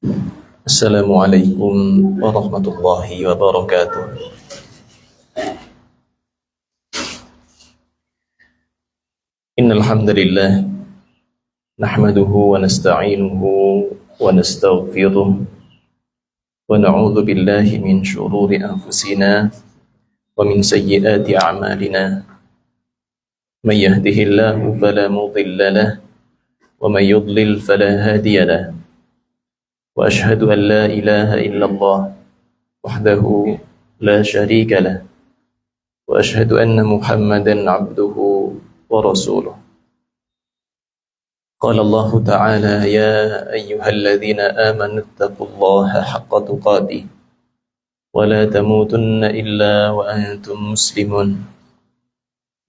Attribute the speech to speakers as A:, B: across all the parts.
A: Assalamualaikum warahmatullahi wabarakatuh. Innal hamdalillah nahmaduhu wa nasta'inuhu wa nastaghfiruh wa na'udzu billahi min shururi anfusina wa min sayyiati a'malina. May yahdihillahu fala mudilla lahu wa may yudlil fala hadiya lahu. Wa ashhadu an la ilaha illallah wahdahu la syarika lahu wa ashhadu anna Muhammadan 'abduhu wa rasuluh. قال الله تعالى يا أيها الذين آمنوا اتقوا الله حق تقاته ولا تموتن إلا وأنتم مسلمون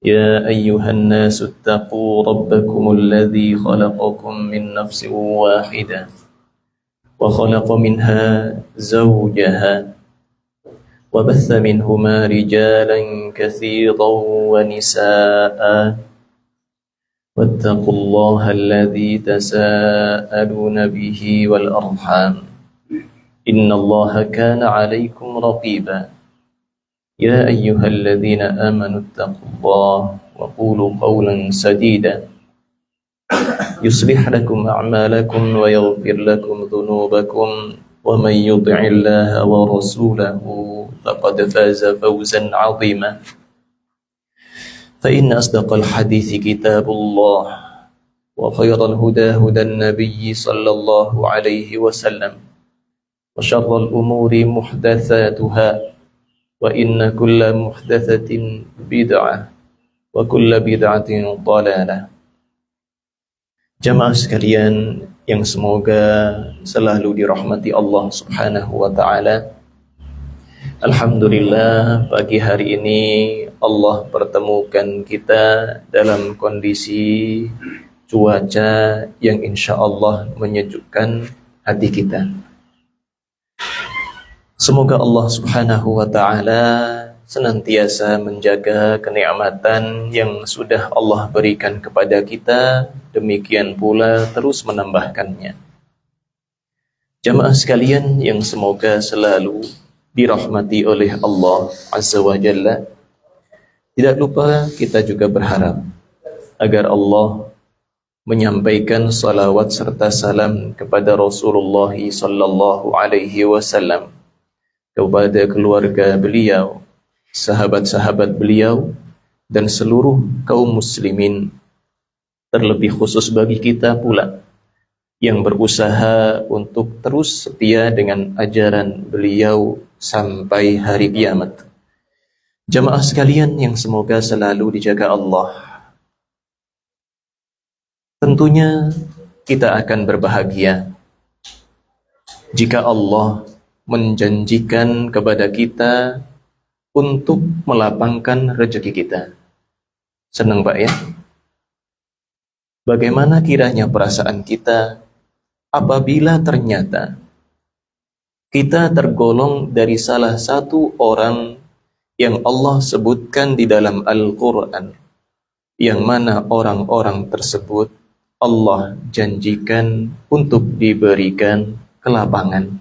A: يا أيها الناس اتقوا ربكم الذي خلقكم من نفس واحدة وخلق منها زوجها وبث منهما رجالا كثيرا ونساء واتقوا الله الذي تساءلون به والأرحام إن الله كان عليكم رقيبا يا أيها الذين آمنوا اتقوا الله وقولوا قولا سديدا يصلح لكم أعمالكم ويغفر لكم ذنوبكم ومن يطع الله ورسوله فقد فاز فوزا عظيما فإن أصدق الحديث كتاب الله وخير الهدى هدى النبي صلى الله عليه وسلم وشر الأمور محدثاتها وإن كل محدثة بدعة وكل بدعة ضلالة. Jamaah sekalian yang semoga selalu dirahmati Allah Subhanahu wa taala. Alhamdulillah, pagi hari ini Allah pertemukan kita dalam kondisi cuaca yang insya Allah menyejukkan hati kita. Semoga Allah Subhanahu wa ta'ala senantiasa menjaga kenikmatan yang sudah Allah berikan kepada kita, demikian pula terus menambahkannya. Jamaah sekalian yang semoga selalu dirahmati oleh Allah Azza wa Jalla, tidak lupa kita juga berharap agar Allah menyampaikan salawat serta salam kepada Rasulullah sallallahu alaihi wasallam, kepada keluarga beliau, sahabat-sahabat beliau, dan seluruh kaum muslimin, terlebih khusus bagi kita pula yang berusaha untuk terus setia dengan ajaran beliau sampai hari kiamat. Jamaah sekalian yang semoga selalu dijaga Allah. Tentunya kita akan berbahagia jika Allah menjanjikan kepada kita untuk melapangkan rezeki kita. Senang Pak ya? Bagaimana kiranya perasaan kita apabila ternyata kita tergolong dari salah satu orang yang Allah sebutkan di dalam Al-Quran, yang mana orang-orang tersebut Allah janjikan untuk diberikan kelapangan.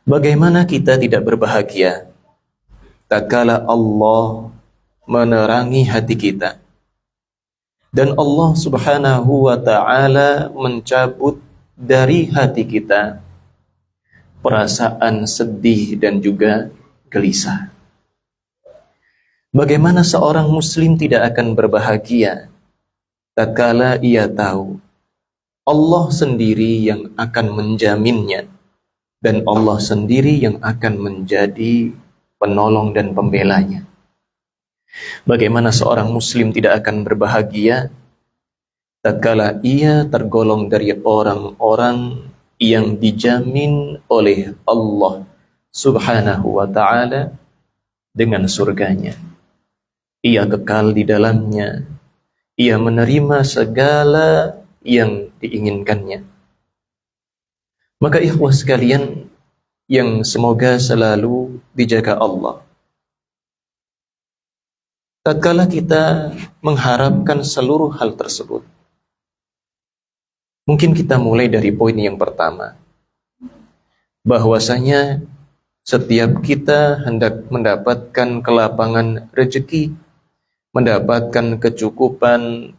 A: Bagaimana kita tidak berbahagia tatkala Allah menerangi hati kita dan Allah Subhanahu wa ta'ala mencabut dari hati kita perasaan sedih dan juga gelisah. Bagaimana seorang muslim tidak akan berbahagia tatkala ia tahu Allah sendiri yang akan menjaminnya dan Allah sendiri yang akan menjadi penolong dan pembelanya. Bagaimana seorang muslim tidak akan berbahagia tatkala ia tergolong dari orang-orang yang dijamin oleh Allah Subhanahu wa ta'ala dengan surganya. Ia kekal di dalamnya, ia menerima segala yang diinginkannya. Maka ikhwah sekalian yang semoga selalu dijaga Allah, tatkala kita mengharapkan seluruh hal tersebut, Mungkin kita mulai dari poin yang pertama, bahwasanya setiap kita hendak mendapatkan kelapangan rezeki, mendapatkan kecukupan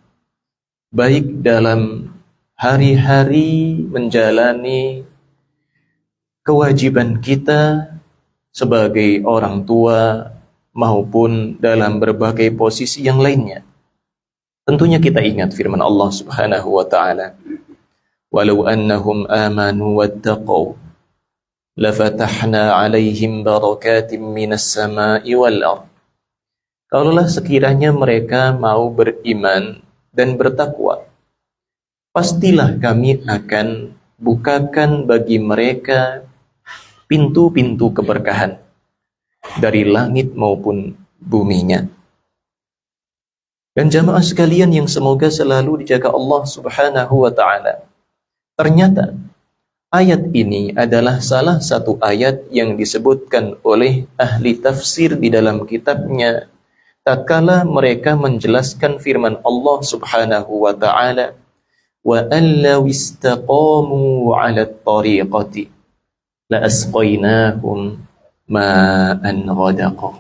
A: baik dalam hari-hari menjalani kewajiban kita sebagai orang tua maupun dalam berbagai posisi yang lainnya. Tentunya kita ingat firman Allah Subhanahu wa taala, "Walau annahum amanu wattaqau lafatahna 'alaihim barakatim minas sama'i wal ardh." Kalaulah sekiranya mereka mau beriman dan bertakwa, pastilah kami akan bukakan bagi mereka pintu-pintu keberkahan dari langit maupun buminya. Dan jamaah sekalian yang semoga selalu dijaga Allah Subhanahu wa taala, ternyata ayat ini adalah salah satu ayat yang disebutkan oleh ahli tafsir di dalam kitabnya tatkala mereka menjelaskan firman Allah Subhanahu wa taala, wa allaw istaqamu 'ala at-tariqati la asqainahum ma'an ghadaqa.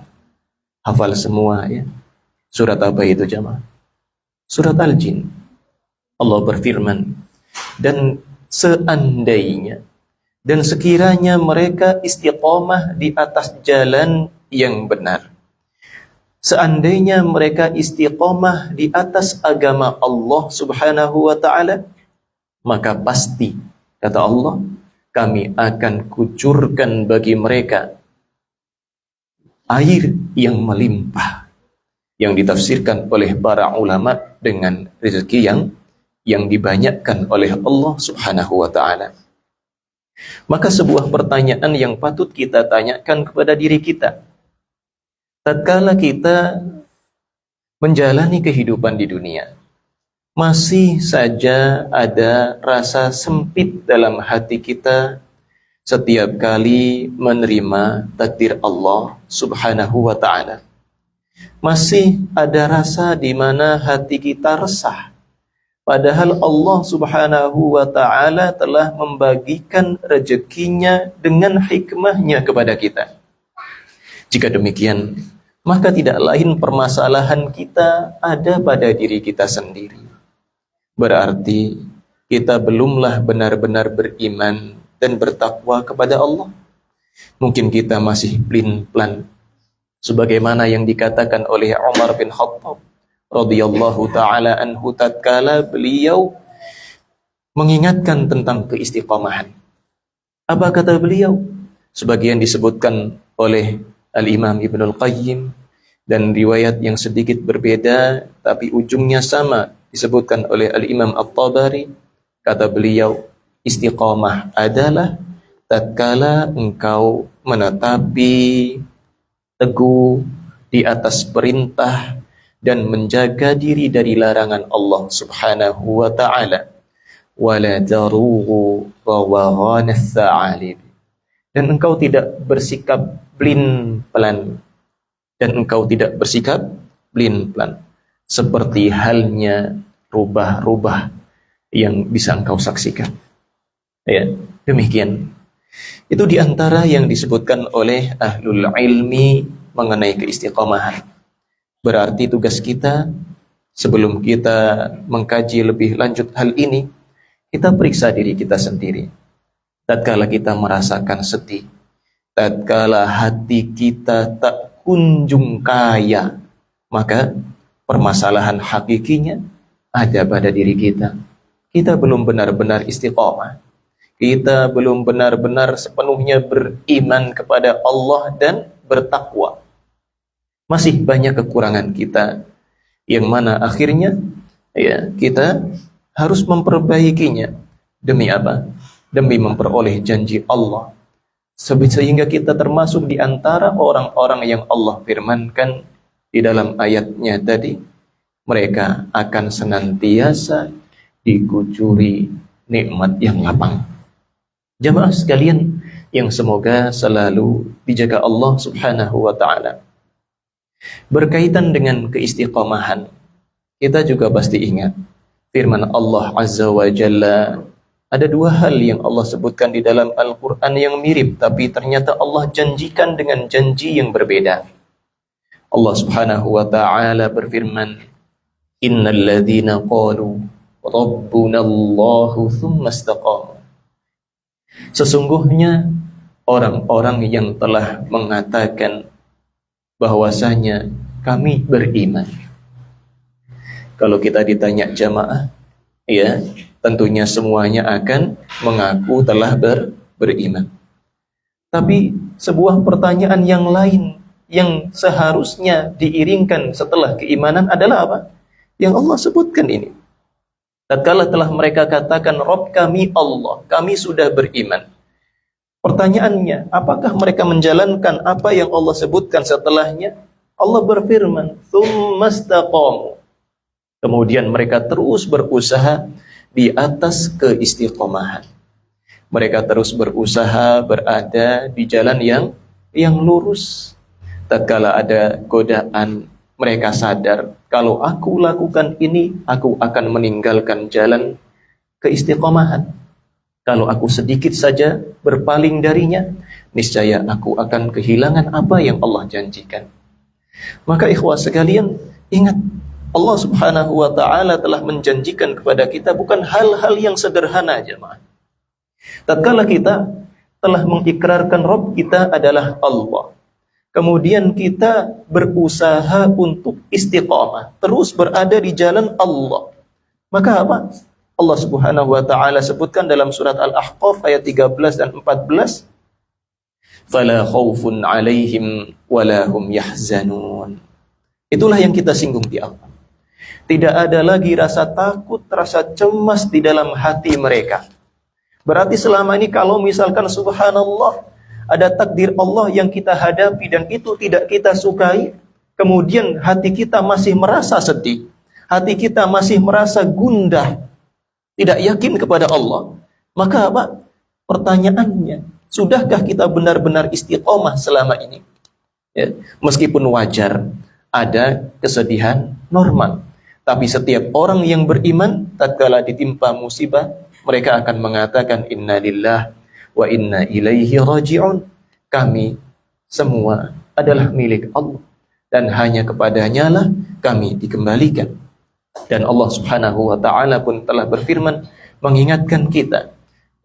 A: Hafal semua ya. Surat apa itu jamaah? Surat Al-Jin. Allah berfirman, dan seandainya dan sekiranya mereka istiqomah di atas jalan yang benar, seandainya mereka istiqomah di atas agama Allah Subhanahu wa ta'ala, maka pasti, kata Allah, kami akan kucurkan bagi mereka air yang melimpah, yang ditafsirkan oleh para ulama dengan rezeki yang dibanyakkan oleh Allah Subhanahu wa ta'ala. Maka sebuah pertanyaan yang patut kita tanyakan kepada diri kita, tatkala kita menjalani kehidupan di dunia, masih saja ada rasa sempit dalam hati kita setiap kali menerima takdir Allah Subhanahu wa ta'ala. Masih ada rasa di mana hati kita resah, padahal Allah Subhanahu wa ta'ala telah membagikan rezekinya dengan hikmahnya kepada kita. Jika demikian, maka tidak lain permasalahan kita ada pada diri kita sendiri. Berarti kita belumlah benar-benar beriman dan bertakwa kepada Allah. Mungkin kita masih plin-plan, sebagaimana yang dikatakan oleh Umar bin Khattab radhiyallahu taala anhu tatkala beliau mengingatkan tentang keistiqomahan. Apa kata beliau? Sebagian disebutkan oleh Al-Imam Ibnul Qayyim dan riwayat yang sedikit berbeda tapi ujungnya sama disebutkan oleh Al-Imam At-Tabari. Kata beliau, istiqomah adalah tatkala engkau menetapi teguh di atas perintah dan menjaga diri dari larangan Allah Subhanahu wa ta'ala. Wala tarughu rawaghana tsa'alib. Dan engkau tidak bersikap blin-plan. Dan engkau tidak bersikap blin-plan seperti halnya rubah-rubah yang bisa engkau saksikan. Ya, demikian. Itu diantara yang disebutkan oleh ahlul ilmi mengenai keistiqomahan. Berarti tugas kita sebelum kita mengkaji lebih lanjut hal ini, kita periksa diri kita sendiri. Tatkala kita merasakan sedih, tatkala hati kita tak kunjung kaya, maka permasalahan hakikinya ada pada diri kita. Kita belum benar-benar istiqomah. Kita belum benar-benar sepenuhnya beriman kepada Allah dan bertakwa. Masih banyak kekurangan kita yang mana akhirnya ya kita harus memperbaikinya. Demi apa? Demi memperoleh janji Allah. Sehingga kita termasuk di antara orang-orang yang Allah firmankan di dalam ayatnya tadi, mereka akan senantiasa dikucuri nikmat yang lapang. Jamaah sekalian yang semoga selalu dijaga Allah Subhanahu wa ta'ala. Berkaitan dengan keistiqomahan, kita juga pasti ingat firman Allah Azza wa Jalla. Ada dua hal yang Allah sebutkan di dalam Al-Quran yang mirip, tapi ternyata Allah janjikan dengan janji yang berbeda. Allah Subhanahu wa Ta'ala berfirman, Innal ladzina qalu Rabbuna Allahu thumma istaqamu. Sesungguhnya orang-orang yang telah mengatakan bahwasanya kami beriman. Kalau kita ditanya jamaah, ya, tentunya semuanya akan mengaku telah beriman. Tapi sebuah pertanyaan yang lain yang seharusnya diiringkan setelah keimanan adalah apa? Yang Allah sebutkan ini. Tatkala telah mereka katakan, Rabb kami Allah, kami sudah beriman. Pertanyaannya, apakah mereka menjalankan apa yang Allah sebutkan setelahnya? Allah berfirman, tsumma istaqamu. Kemudian mereka terus berusaha di atas keistiqomahan. Mereka terus berusaha berada di jalan yang lurus. Tatkala ada godaan, mereka sadar, kalau aku lakukan ini, aku akan meninggalkan jalan keistiqomahan. Kalau aku sedikit saja berpaling darinya, niscaya aku akan kehilangan apa yang Allah janjikan. Maka ikhwah sekalian, ingat, Allah Subhanahu wa Ta'ala telah menjanjikan kepada kita bukan hal-hal yang sederhana, jemaah. Tatkala kita telah mengikrarkan Rabb kita adalah Allah, kemudian kita berusaha untuk istiqamah, terus berada di jalan Allah, maka apa? Allah Subhanahu wa Ta'ala sebutkan dalam surat Al-Ahqaf ayat 13 dan 14, fala khaufun 'alaihim wala hum yahzanun. Itulah yang kita singgung di awal. Tidak ada lagi rasa takut, rasa cemas di dalam hati mereka. Berarti selama ini kalau misalkan subhanallah, ada takdir Allah yang kita hadapi dan itu tidak kita sukai, kemudian hati kita masih merasa sedih, hati kita masih merasa gundah, tidak yakin kepada Allah, maka apa? Pertanyaannya, sudahkah kita benar-benar istiqomah selama ini? Ya, meskipun wajar ada kesedihan normal, tapi setiap orang yang beriman tatkala ditimpa musibah, mereka akan mengatakan inna lillah wa inna ilaihi raji'un. Kami semua adalah milik Allah dan hanya kepadanya lah kami dikembalikan. Dan Allah Subhanahu wa Ta'ala pun telah berfirman mengingatkan kita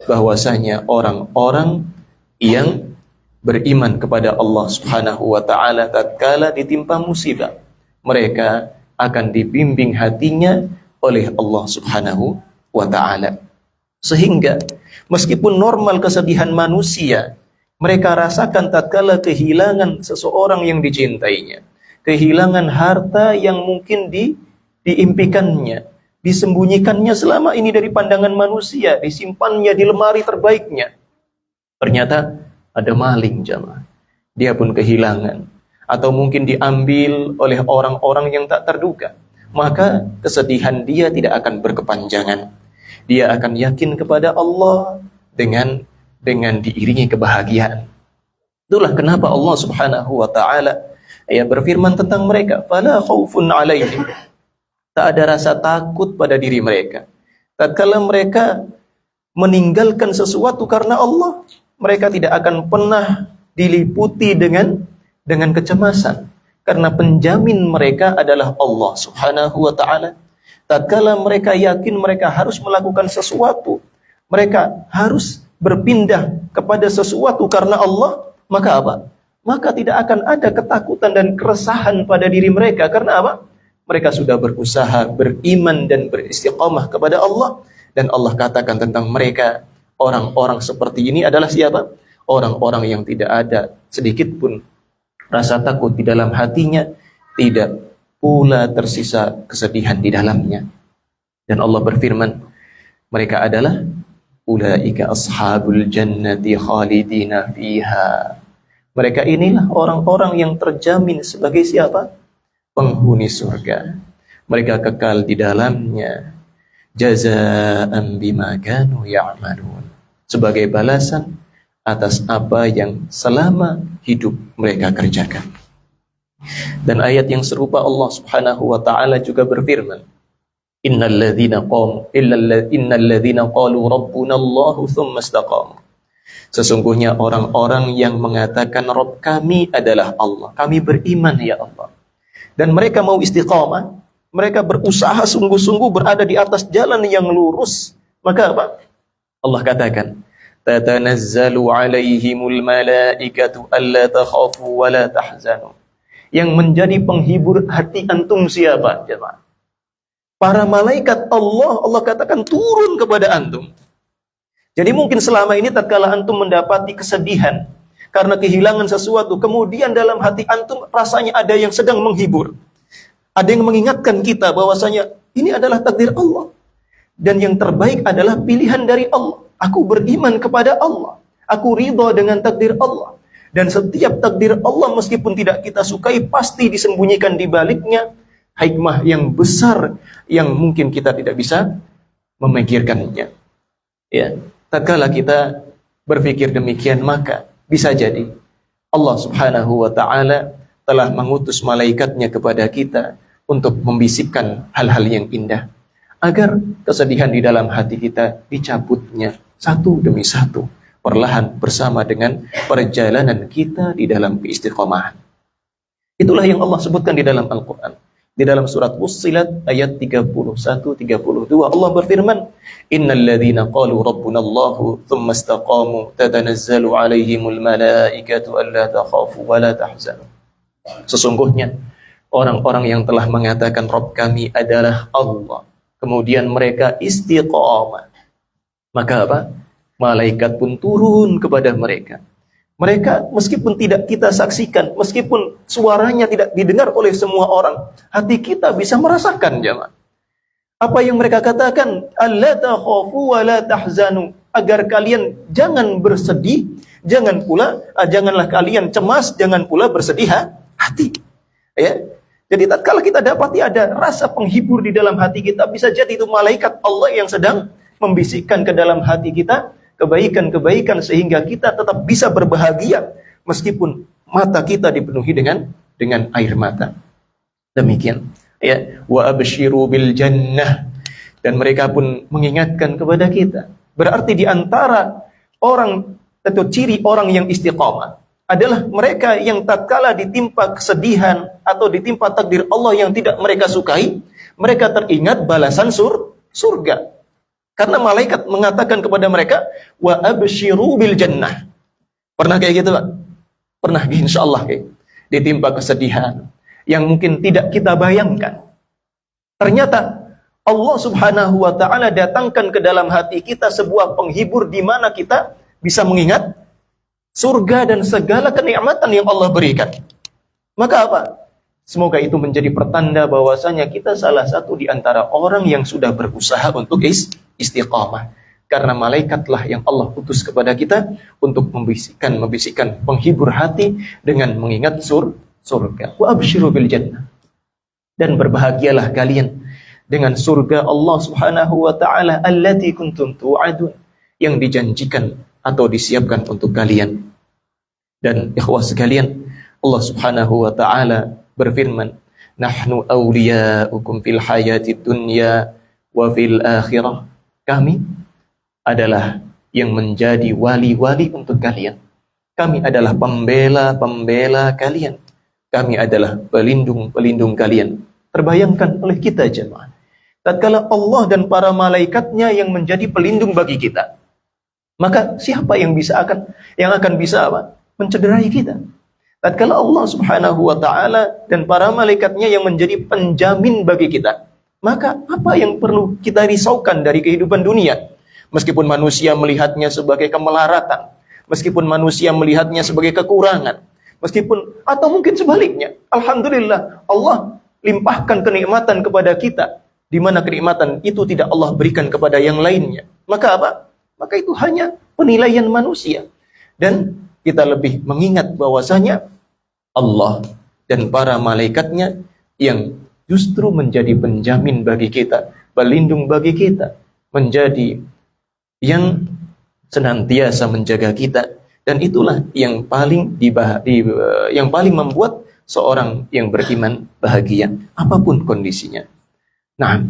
A: bahwasanya orang-orang yang beriman kepada Allah Subhanahu wa Ta'ala tatkala ditimpa musibah, mereka akan dibimbing hatinya oleh Allah Subhanahu wa Ta'ala. Sehingga meskipun normal kesedihan manusia, mereka rasakan tatkala kehilangan seseorang yang dicintainya, kehilangan harta yang mungkin diimpikannya, disembunyikannya selama ini dari pandangan manusia, disimpannya di lemari terbaiknya. Ternyata ada maling, jamaah. Dia pun kehilangan, atau mungkin diambil oleh orang-orang yang tak terduga. Maka kesedihan dia tidak akan berkepanjangan. Dia akan yakin kepada Allah dengan diiringi kebahagiaan. Itulah kenapa Allah Subhanahu wa Ta'ala berfirman tentang mereka, fala khaufun 'alaihim. Tak ada rasa takut pada diri mereka. Tatkala mereka meninggalkan sesuatu karena Allah, mereka tidak akan pernah diliputi dengan kecemasan, karena penjamin mereka adalah Allah Subhanahu wa Ta'ala. Tatkala mereka yakin mereka harus melakukan sesuatu, mereka harus berpindah kepada sesuatu karena Allah, maka apa? Maka tidak akan ada ketakutan dan keresahan pada diri mereka. Karena apa? Mereka sudah berusaha beriman dan beristiqamah kepada Allah. Dan Allah katakan tentang mereka, orang-orang seperti ini adalah siapa? Orang-orang yang tidak ada sedikit pun rasa takut di dalam hatinya, tidak pula tersisa kesedihan di dalamnya. Dan Allah berfirman, mereka adalah ulaika ashabul jannati khalidina fiha. Mereka inilah orang-orang yang terjamin sebagai siapa? Penghuni surga. Mereka kekal di dalamnya. Jazaa'an bima kanu ya'malun. Sebagai balasan atas apa yang selama hidup mereka kerjakan. Dan ayat yang serupa Allah Subhanahu wa Ta'ala juga berfirman, Innalladzina qalu rabbuna Allahu tsumma istaqamu. Sesungguhnya orang-orang yang mengatakan Rabb kami adalah Allah, kami beriman ya Allah, dan mereka mau istiqamah, mereka berusaha sungguh-sungguh berada di atas jalan yang lurus, maka apa? Allah katakan, tatanazzalu alaihimul malaikatu alla takhafu wa la tahzanu. Yang menjadi penghibur hati antum siapa, jemaah? Para malaikat Allah, Allah katakan turun kepada antum. Jadi mungkin selama ini tatkala antum mendapati kesedihan karena kehilangan sesuatu, kemudian dalam hati antum rasanya ada yang sedang menghibur. Ada yang mengingatkan kita bahwasanya ini adalah takdir Allah. Dan yang terbaik adalah pilihan dari Allah. Aku beriman kepada Allah. Aku ridha dengan takdir Allah. Dan setiap takdir Allah meskipun tidak kita sukai, pasti disembunyikan di baliknya hikmah yang besar yang mungkin kita tidak bisa memikirkannya. Ya, tatkala kita berpikir demikian, maka bisa jadi Allah Subhanahu wa taala telah mengutus malaikatnya kepada kita untuk membisikkan hal-hal yang indah agar kesedihan di dalam hati kita dicabutnya satu demi satu, perlahan bersama dengan perjalanan kita di dalam keistiqomahan. Itulah yang Allah sebutkan di dalam Al-Quran. Di dalam surat Fussilat ayat 31-32 Allah berfirman, Innal ladzina qalu rabbuna Allahu tsumma istaqamu tatanazzalu alaihimul malaikatu alla takhafu wa la tahzanu. Sesungguhnya orang-orang yang telah mengatakan Rabb kami adalah Allah, kemudian mereka istiqamah, maka apa? Malaikat pun turun kepada mereka. Mereka meskipun tidak kita saksikan, meskipun suaranya tidak didengar oleh semua orang, hati kita bisa merasakan, jemaah. Apa yang mereka katakan, alla takhafu wa la tahzanu, agar kalian jangan bersedih, janganlah kalian cemas, jangan pula bersedih hati. Ya. Jadi tatkala kita dapati ada rasa penghibur di dalam hati kita, bisa jadi itu malaikat Allah yang sedang membisikkan ke dalam hati kita kebaikan-kebaikan sehingga kita tetap bisa berbahagia meskipun mata kita dipenuhi dengan air mata. Demikian. Ya, wa absyiru bil jannah, dan mereka pun mengingatkan kepada kita. Berarti di antara orang atau ciri orang yang istiqamah adalah mereka yang tatkala ditimpa kesedihan atau ditimpa takdir Allah yang tidak mereka sukai, mereka teringat balasan surga. Karena malaikat mengatakan kepada mereka, wa absyiru bil jannah. Pernah kayak gitu, Pak? Pernah, insyaallah kayak ditimpa kesedihan yang mungkin tidak kita bayangkan. Ternyata Allah Subhanahu wa taala datangkan ke dalam hati kita sebuah penghibur di mana kita bisa mengingat surga dan segala kenikmatan yang Allah berikan. Maka apa? Semoga itu menjadi pertanda bahwasanya kita salah satu di antara orang yang sudah berusaha untuk istiqamah. Karena malaikatlah yang Allah utus kepada kita untuk membisikkan penghibur hati dengan mengingat surga. Wa absyiru bil jannah. Dan berbahagialah kalian dengan surga Allah Subhanahu wa taala allati kuntum tu'adun, yang dijanjikan atau disiapkan untuk kalian. Dan ikhwah sekalian, Allah Subhanahu wa taala berfirman, nahnu awliya'ukum fil hayatid dunya wa fil akhirah. Kami adalah yang menjadi wali-wali untuk kalian. Kami adalah pembela-pembela kalian. Kami adalah pelindung-pelindung kalian. Terbayangkan oleh kita, jemaah. Tatkala Allah dan para malaikatnya yang menjadi pelindung bagi kita, maka siapa yang akan bisa mencederai kita? Tatkala Allah Subhanahu wa taala dan para malaikatnya yang menjadi penjamin bagi kita, maka apa yang perlu kita risaukan dari kehidupan dunia? Meskipun manusia melihatnya sebagai kemelaratan, meskipun manusia melihatnya sebagai kekurangan, atau mungkin sebaliknya, alhamdulillah Allah limpahkan kenikmatan kepada kita, di mana kenikmatan itu tidak Allah berikan kepada yang lainnya. Maka apa? Maka itu hanya penilaian manusia. Dan kita lebih mengingat bahwasanya Allah dan para malaikatnya yang justru menjadi penjamin bagi kita, pelindung bagi kita, menjadi yang senantiasa menjaga kita, dan itulah yang paling membuat seorang yang beriman bahagia apapun kondisinya. Nah,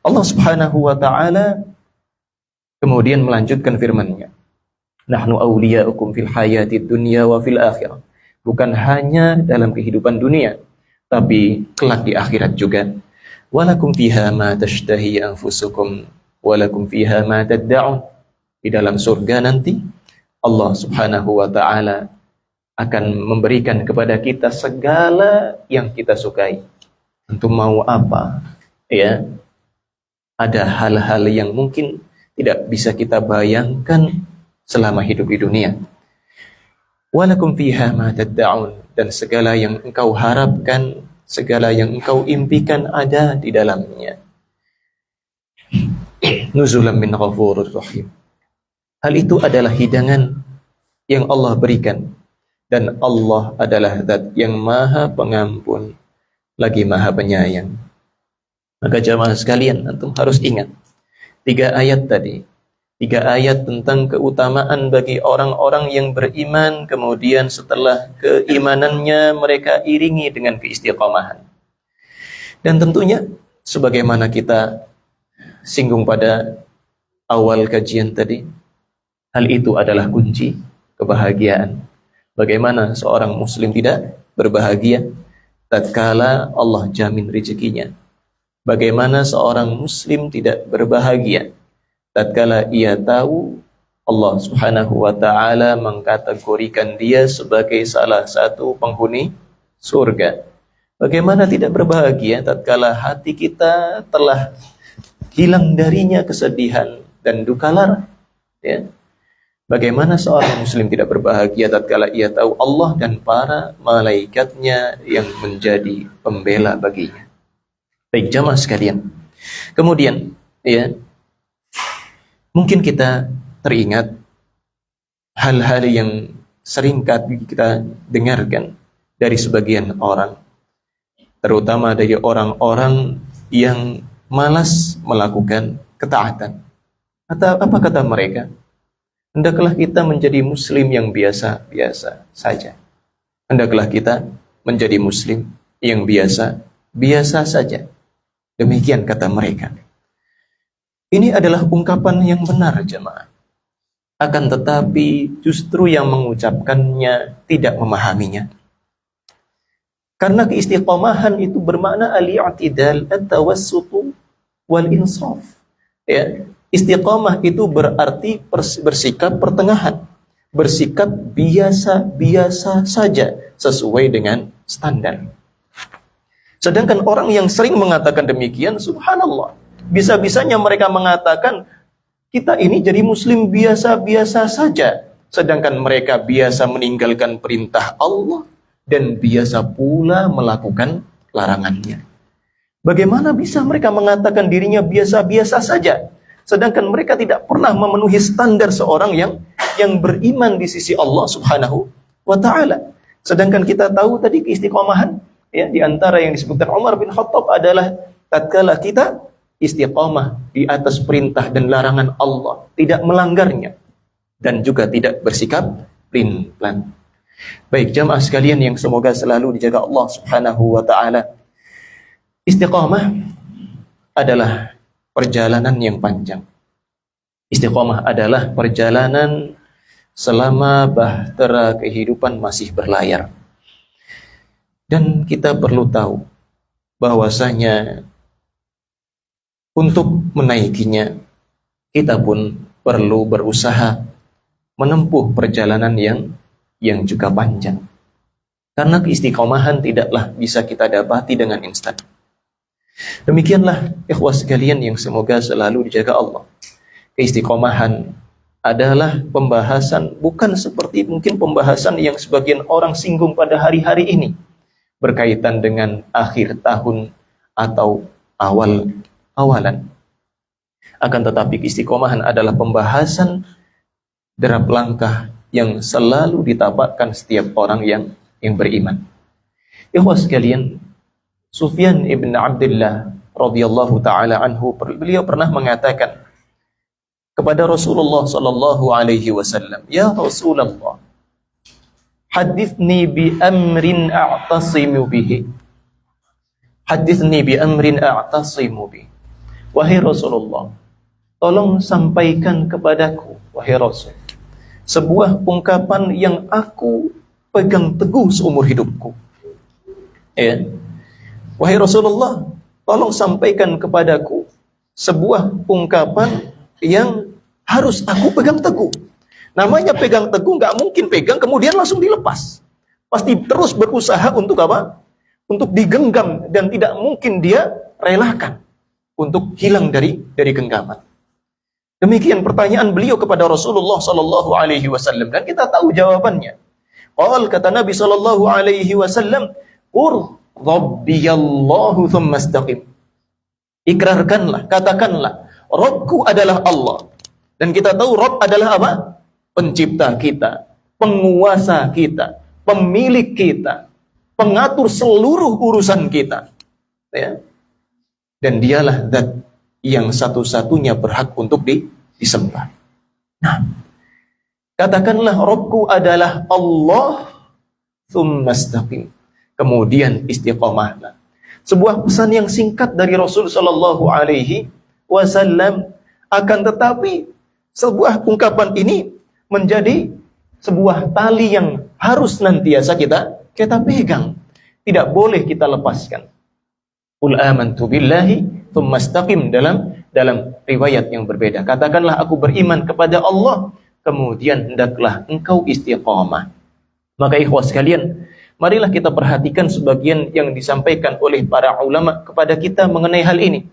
A: Allah Subhanahu wa ta'ala kemudian melanjutkan firman-Nya, nahnu awliya'ukum fil hayatid dunya wa fil akhirah. Bukan hanya dalam kehidupan dunia, tapi kelak di akhirat juga. Walakum fiha ma tashtahi anfusukum walakum fiha ma tad'un. Di dalam surga nanti Allah Subhanahu wa ta'ala akan memberikan kepada kita segala yang kita sukai. Tentu mau apa? Ya. Ada hal-hal yang mungkin tidak bisa kita bayangkan selama hidup di dunia. Walakum fiha ma tad'un, dan segala yang engkau harapkan, segala yang engkau impikan ada di dalamnya. Nuzulan min ghafurur rahim. Hal itu adalah hidangan yang Allah berikan, dan Allah adalah Zat yang Maha Pengampun lagi Maha Penyayang. Maka jamaah sekalian, antum harus ingat 3 ayat tadi. 3 ayat tentang keutamaan bagi orang-orang yang beriman, kemudian setelah keimanannya mereka iringi dengan keistiqomahan. Dan tentunya sebagaimana kita singgung pada awal kajian tadi, hal itu adalah kunci kebahagiaan. Bagaimana seorang muslim tidak berbahagia tatkala Allah jamin rezekinya? Bagaimana seorang muslim tidak berbahagia tatkala ia tahu Allah Subhanahu wa ta'ala mengkategorikan dia sebagai salah satu penghuni surga? Bagaimana tidak berbahagia tatkala hati kita telah hilang darinya kesedihan dan duka lara? Ya. Bagaimana seorang muslim tidak berbahagia tatkala ia tahu Allah dan para malaikatnya yang menjadi pembela baginya? Baik jamaah sekalian. Kemudian, ya, mungkin kita teringat hal-hal yang sering kita dengarkan dari sebagian orang, terutama dari orang-orang yang malas melakukan ketaatan. Atau apa kata mereka? Hendaklah kita menjadi muslim yang biasa-biasa saja. Hendaklah kita menjadi muslim yang biasa-biasa saja. Demikian kata mereka. Ini adalah ungkapan yang benar jemaah. Akan tetapi justru yang mengucapkannya tidak memahaminya. Karena keistiqomahan itu bermakna al-i'tidal, at-tawassutu wal insaf. Ya, istiqomah itu berarti bersikap pertengahan, bersikap biasa-biasa saja sesuai dengan standar. Sedangkan orang yang sering mengatakan demikian, subhanallah, bisa-bisanya mereka mengatakan kita ini jadi muslim biasa-biasa saja, sedangkan mereka biasa meninggalkan perintah Allah dan biasa pula melakukan larangannya. Bagaimana bisa mereka mengatakan dirinya biasa-biasa saja, sedangkan mereka tidak pernah memenuhi standar seorang yang beriman di sisi Allah Subhanahu wa ta'ala. Sedangkan kita tahu tadi keistiqomahan, ya, di antara yang disebutkan Umar bin Khattab adalah tatkala kita istiqamah di atas perintah dan larangan Allah, tidak melanggarnya dan juga tidak bersikap pelin-pelan. Baik jamaah sekalian yang semoga selalu dijaga Allah Subhanahu wa ta'ala. Istiqamah adalah perjalanan yang panjang. Istiqamah adalah perjalanan selama bahtera kehidupan masih berlayar. Dan kita perlu tahu bahwasanya untuk menaikinya kita pun perlu berusaha menempuh perjalanan yang juga panjang. Karena keistiqomahan tidaklah bisa kita dapati dengan instan. Demikianlah ikhwah sekalian yang semoga selalu dijaga Allah. Keistiqomahan adalah pembahasan bukan seperti mungkin pembahasan yang sebagian orang singgung pada hari-hari ini berkaitan dengan akhir tahun atau awalan. Akan tetapi keistiqomahan adalah pembahasan derap langkah yang selalu ditapakkan setiap orang yang beriman. Ikhwah sekalian, Sufyan ibn Abdullah radhiyallahu taala anhu, beliau pernah mengatakan kepada Rasulullah sallallahu alaihi wasallam, "Ya Rasulullah, hadithni bi amrin a'tasimu bihi." Hadithni bi amrin a'tasimu bihi. Wahai Rasulullah, tolong sampaikan kepadaku, wahai Rasul, sebuah ungkapan yang aku pegang teguh seumur hidupku. Ya. Wahai Rasulullah, tolong sampaikan kepadaku sebuah ungkapan yang harus aku pegang teguh. Namanya pegang teguh, nggak mungkin pegang kemudian langsung dilepas. Pasti terus berusaha untuk apa? Untuk digenggam, dan tidak mungkin dia relakan untuk hilang dari genggaman. Demikian pertanyaan beliau kepada Rasulullah sallallahu alaihi wasallam, dan kita tahu jawabannya. Kata Nabi sallallahu alaihi wasallam, "Qur rabbiyallahu tsumma istaqim." Ikrarkanlah, katakanlah, Rabbku adalah Allah. Dan kita tahu Rabb adalah apa? Pencipta kita, penguasa kita, pemilik kita, pengatur seluruh urusan kita. Ya. Dan dialah zat yang satu-satunya berhak untuk disembah. Nah, katakanlah Rabbku adalah Allah, tsumma istaqim. Kemudian istiqomahlah. Sebuah pesan yang singkat dari Rasul sallallahu alaihi wasallam, akan tetapi sebuah ungkapan ini menjadi sebuah tali yang harus nantiasa kita pegang. Tidak boleh kita lepaskan. Qul amantu billahi tsumma istaqim, dalam riwayat yang berbeda. Katakanlah aku beriman kepada Allah, kemudian hendaklah engkau istiqamah. Maka ikhwas sekalian, marilah kita perhatikan sebagian yang disampaikan oleh para ulama kepada kita mengenai hal ini.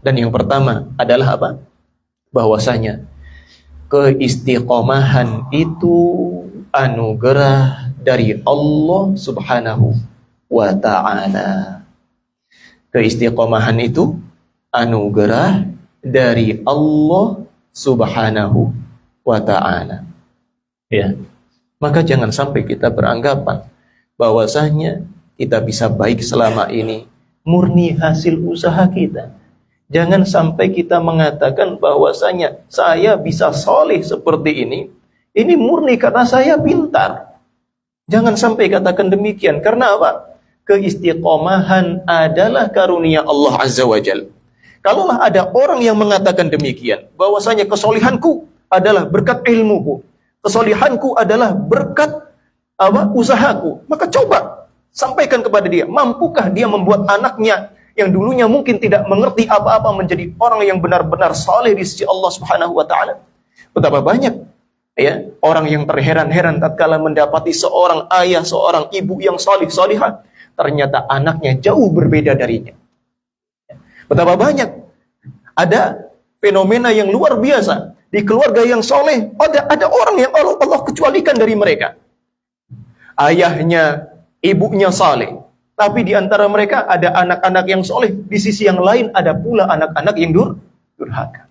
A: Dan yang pertama adalah apa? Bahwasanya keistiqomahan itu anugerah dari Allah Subhanahu wa ta'ala. Keistiqomahan itu anugerah dari Allah Subhanahu wa ta'ala. Ya. Maka jangan sampai kita beranggapan bahwasanya kita bisa baik selama ini murni hasil usaha kita. Jangan sampai kita mengatakan bahwasanya saya bisa soleh seperti ini murni karena saya pintar. Jangan sampai katakan demikian. Karena apa? Keistiqomahan adalah karunia Allah Azza wa Jalla. Kalaulah ada orang yang mengatakan demikian, bahwasanya kesolihanku adalah berkat ilmuku, kesolihanku adalah berkat usahaku, maka coba sampaikan kepada dia, mampukah dia membuat anaknya yang dulunya mungkin tidak mengerti apa-apa menjadi orang yang benar-benar saleh di sisi Allah Subhanahu wa taala? Betapa banyak ya orang yang terheran-heran tatkala mendapati seorang ayah, seorang ibu yang saleh salihah, ternyata anaknya jauh berbeda darinya. Betapa banyak ada fenomena yang luar biasa di keluarga yang soleh, ada orang yang Allah kecualikan dari mereka. Ayahnya, ibunya saleh, tapi di antara mereka ada anak-anak yang soleh, di sisi yang lain ada pula anak-anak yang durhaka.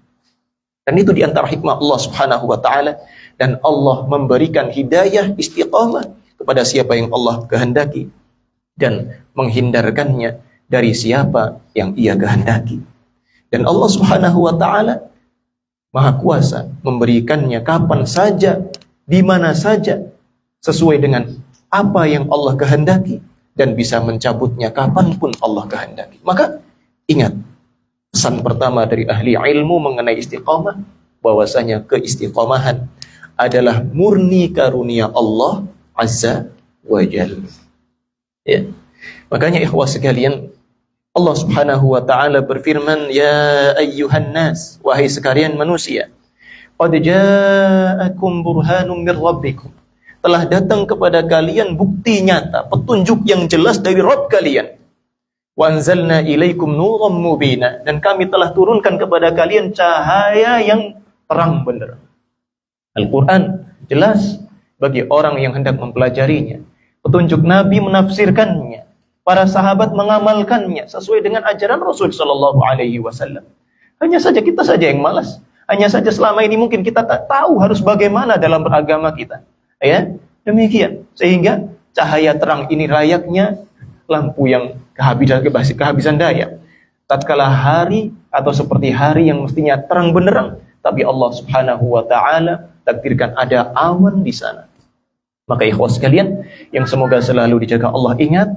A: Dan itu di antara hikmah Allah Subhanahu wa taala, dan Allah memberikan hidayah istiqamah kepada siapa yang Allah kehendaki dan menghindarkannya dari siapa yang Ia kehendaki. Dan Allah Subhanahu wa taala Maha Kuasa memberikannya kapan saja, di mana saja, sesuai dengan apa yang Allah kehendaki, dan bisa mencabutnya kapanpun Allah kehendaki. Maka ingat, pesan pertama dari ahli ilmu mengenai istiqamah, bahwasanya keistiqamahan adalah murni karunia Allah Azza wa Jalla. Ya. Makanya ikhwah sekalian, Allah Subhanahu wa taala berfirman, "Ya ayyuhan nas, wahai sekalian manusia, qad ja'akum burhanum mir rabbikum." Telah datang kepada kalian bukti nyata, petunjuk yang jelas dari Rabb kalian. Wa anzalna ilaikum nuran mubina, dan kami telah turunkan kepada kalian cahaya yang terang benderang. Al-Qur'an jelas bagi orang yang hendak mempelajarinya. Petunjuk Nabi menafsirkannya. Para sahabat mengamalkannya sesuai dengan ajaran Rasul sallallahu alaihi wasallam. Hanya saja kita saja yang malas. Hanya saja selama ini mungkin kita tak tahu harus bagaimana dalam beragama kita. Ya, demikian. Sehingga cahaya terang ini layaknya lampu yang kehabisan daya. Tatkala hari atau seperti hari yang mestinya terang benderang, tapi Allah Subhanahu wa taala takdirkan ada awan di sana. Maka ikhwas sekalian yang semoga selalu dijaga Allah, ingat,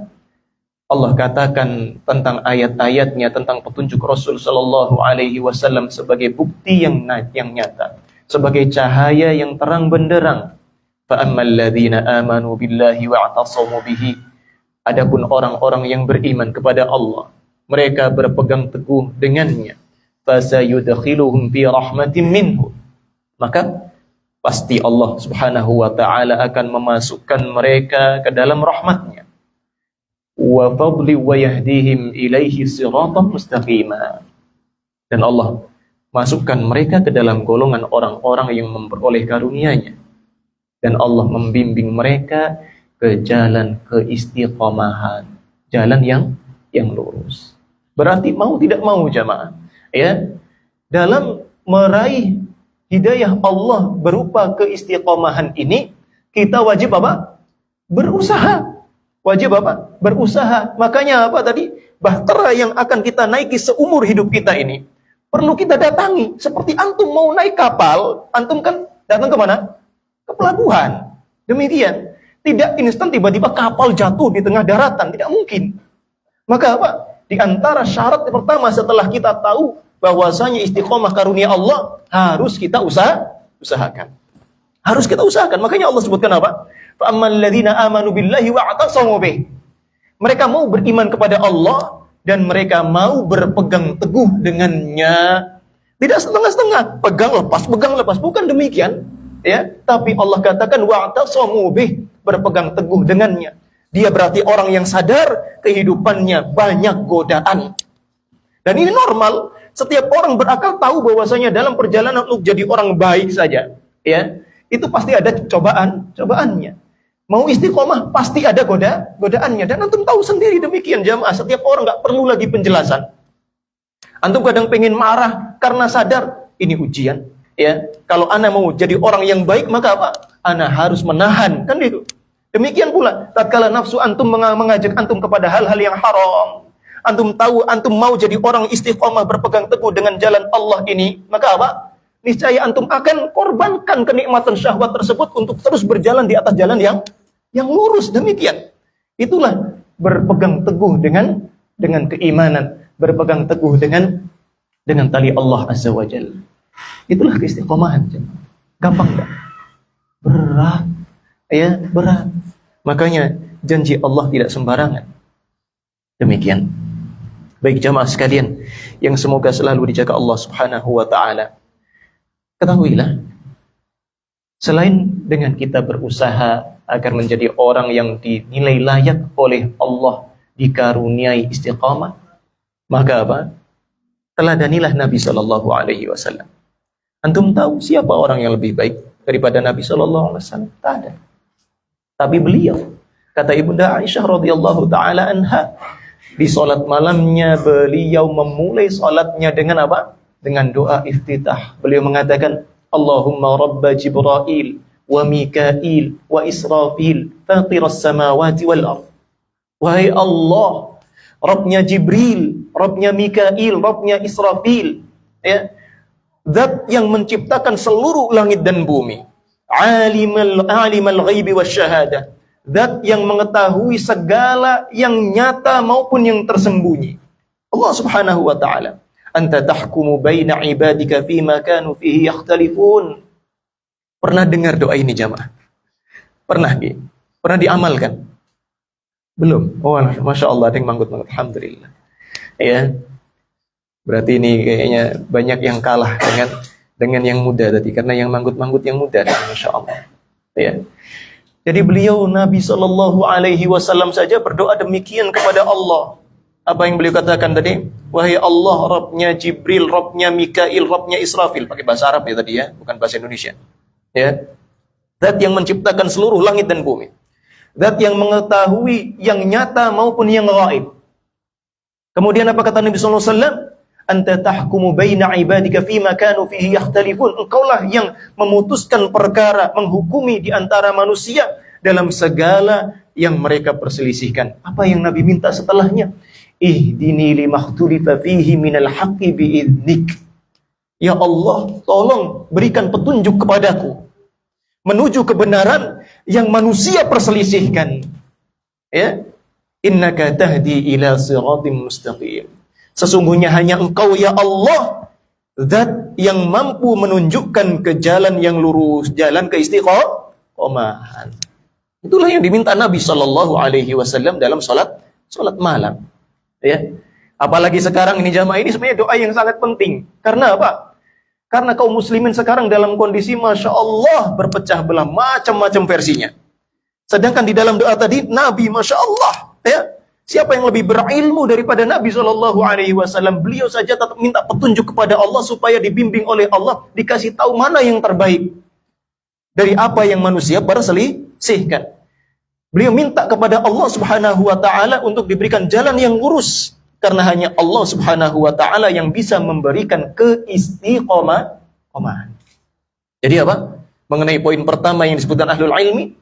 A: Allah katakan tentang ayat-ayatnya, tentang petunjuk Rasul Sallallahu Alaihi Wasallam sebagai bukti yang nyata, sebagai cahaya yang terang benderang. فَأَمَّا الَّذِينَ آمَنُوا بِاللَّهِ وَاعْتَصَمُوا بِهِ. Adapun orang-orang yang beriman kepada Allah, mereka berpegang teguh dengannya, فَسَيُدْخِلُهُمْ فِي رَحْمَةٍ مِّنْهُ. Maka pasti Allah Subhanahu wa taala akan memasukkan mereka ke dalam rahmatnya. Wa fadli wa yahdihim ilaihi siratan mustaqima. Dan Allah masukkan mereka ke dalam golongan orang-orang yang memperoleh karunia-Nya. Dan Allah membimbing mereka ke jalan keistiqomahan, jalan yang lurus. Berarti mau tidak mau jamaah, ya, dalam meraih hidayah Allah berupa keistiqomahan ini, kita wajib apa? Berusaha. Wajib apa? Berusaha. Makanya apa tadi? Bahtera yang akan kita naiki seumur hidup kita ini perlu kita datangi. Seperti antum mau naik kapal, antum kan datang ke mana? Ke pelabuhan. Demikian. Tidak instan tiba-tiba kapal jatuh di tengah daratan. Tidak mungkin. Maka apa? Di antara syarat pertama setelah kita tahu bahwasanya istiqomah karunia Allah, harus kita usahakan. Harus kita usahakan. Makanya Allah sebutkan apa? فَأَمَّا الَّذِينَ آمَنُوا بِاللَّهِ وَاعْتَصَمُوا بِهِ. Mereka mau beriman kepada Allah dan mereka mau berpegang teguh dengannya. Tidak setengah-setengah, pegang lepas, bukan demikian, ya. Tapi Allah katakan wa'tasamu bih, berpegang teguh dengannya. Dia berarti orang yang sadar kehidupannya banyak godaan. Dan ini normal. Setiap orang berakal tahu bahwasanya dalam perjalanan untuk jadi orang baik saja, ya, itu pasti ada cobaannya. Mau istiqomah pasti ada godaannya. Dan antum tahu sendiri demikian jamaah. Setiap orang nggak perlu lagi penjelasan. Antum kadang pengen marah karena sadar ini ujian. Ya, kalau ana mau jadi orang yang baik maka apa? Ana harus menahan, kan itu. Demikian pula tatkala nafsu antum mengajak antum kepada hal-hal yang haram. Antum tahu antum mau jadi orang istiqomah berpegang teguh dengan jalan Allah ini, maka apa? Niscaya antum akan korbankan kenikmatan syahwat tersebut untuk terus berjalan di atas jalan yang lurus. Demikian. Itulah berpegang teguh dengan keimanan, berpegang teguh dengan tali Allah Azza wa Jalla. Itulah keistiqomahan. Gampang enggak? Berat. Ya, berat. Makanya janji Allah tidak sembarangan. Demikian. Baik jamaah sekalian yang semoga selalu dijaga Allah Subhanahu wa taala. Ketahuilah, selain dengan kita berusaha agar menjadi orang yang dinilai layak oleh Allah dikaruniai istiqamah, maka apa? Teladanilah Nabi Sallallahu Alaihi Wasallam. Antum tahu siapa orang yang lebih baik daripada Nabi Sallallahu Alaihi Wasallam? Tak ada. Tapi beliau, kata Ibunda Aisyah radhiyallahu taala anha, di salat malamnya beliau memulai salatnya dengan apa? Dengan doa iftitah. Beliau mengatakan, Allahumma rabba Jibril wa Mikail wa Israfil fatiras samawati wal ardh. Wahai Allah, Rabbnya Jibril, Rabbnya Mikail, Rabbnya Israfil, ya, Zat yang menciptakan seluruh langit dan bumi, Alimal ghaibi wasyahadah, Zat yang mengetahui segala yang nyata maupun yang tersembunyi. Allah Subhanahu wa taala, Anta tahkumu baina ibadika fima kanu fihi yakhtalifun. Pernah dengar doa ini jamaah? Pernah diamalkan? Belum? Oh, Masya Allah, ada yang manggut-manggut. Alhamdulillah. Ya, berarti ini kayaknya banyak yang kalah dengan yang muda tadi, karena yang manggut-manggut yang muda, Masya Allah. Ya. Jadi beliau Nabi Sallallahu Alaihi Wasallam saja berdoa demikian kepada Allah. Apa yang beliau katakan tadi? Wahai Allah, Rabbnya Jibril, Rabbnya Mikail, Rabbnya Israfil. Pakai bahasa Arab ya tadi ya, bukan bahasa Indonesia. Ya, Zat yang menciptakan seluruh langit dan bumi, Zat yang mengetahui yang nyata maupun yang gaib. Kemudian apa kata Nabi sallallahu alaihi wasallam? Anta tahkumu baina ibadika fima kanu fihi yakhtalifun. Engkaulah yang memutuskan perkara, menghukumi di antara manusia dalam segala yang mereka perselisihkan. Apa yang Nabi minta setelahnya? Ihdini limakhtulifa fihi minal haqqi bi'idnik. Ya Allah, tolong berikan petunjuk kepadaku menuju kebenaran yang manusia perselisihkan. Ya, Innaka tahdi ila siratim mustaqim. Sesungguhnya hanya Engkau ya Allah, zat yang mampu menunjukkan ke jalan yang lurus, jalan ke istiqomahan. Itulah yang diminta Nabi Shallallahu Alaihi Wasallam dalam salat malam. Ya, apalagi sekarang ini jamaah, ini sebenarnya doa yang sangat penting. Karena apa? Karena kaum muslimin sekarang dalam kondisi Masya Allah berpecah belah, macam-macam versinya. Sedangkan di dalam doa tadi, Nabi Masya Allah, ya, siapa yang lebih berilmu daripada Nabi Shallallahu Alaihi Wasallam? Beliau saja tetap minta petunjuk kepada Allah supaya dibimbing oleh Allah, dikasih tahu mana yang terbaik dari apa yang manusia perselisihkan. Beliau minta kepada Allah Subhanahu Wa Taala untuk diberikan jalan yang lurus, karena hanya Allah Subhanahu Wa Taala yang bisa memberikan keistiqomahan. Jadi apa? Mengenai poin pertama yang disebutkan ahlul ilmi,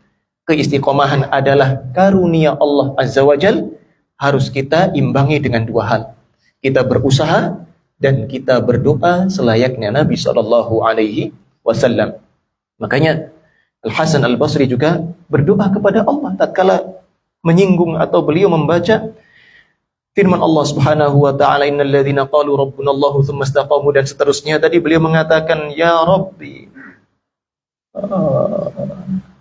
A: keistiqomahan adalah karunia Allah Azza wa Jal. Harus kita imbangi dengan dua hal. Kita berusaha dan kita berdoa selayaknya Nabi Sallallahu Alaihi Wasallam. Makanya Al-Hasan Al-Basri juga berdoa kepada Allah tatkala menyinggung atau beliau membaca firman Allah Subhanahu wa taala, innal ladzina qalu rabbunallahu tsumma istaqamu, dan seterusnya. Tadi beliau mengatakan, ya Rabbi,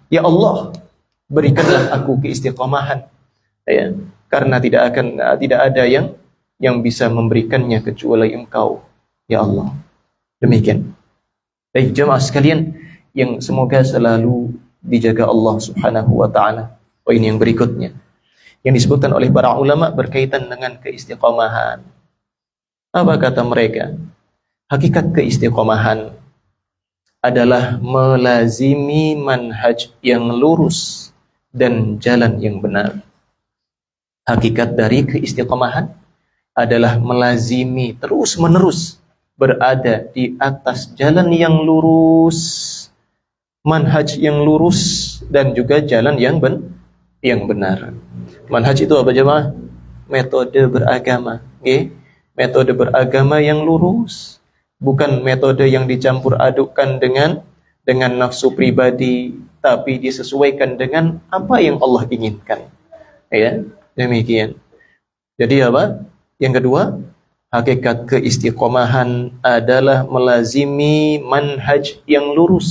A: ya Allah, berikanlah aku keistiqomahan, ya, karena tidak ada yang bisa memberikannya kecuali Engkau, ya Allah. Demikian. Baik jemaah sekalian yang semoga selalu dijaga Allah Subhanahu wa taala. Poin yang berikutnya yang disebutkan oleh para ulama berkaitan dengan keistiqomahan. Apa kata mereka? Hakikat keistiqomahan adalah melazimi manhaj yang lurus dan jalan yang benar. Hakikat dari keistiqomahan adalah melazimi terus-menerus berada di atas jalan yang lurus, manhaj yang lurus, dan juga jalan yang benar. Manhaj itu apa jemaah? Metode beragama, okay? Metode beragama yang lurus, bukan metode yang dicampur adukkan dengan nafsu pribadi, tapi disesuaikan dengan apa yang Allah inginkan. Ya, demikian. Jadi apa? Yang kedua, hakikat keistiqomahan adalah melazimi manhaj yang lurus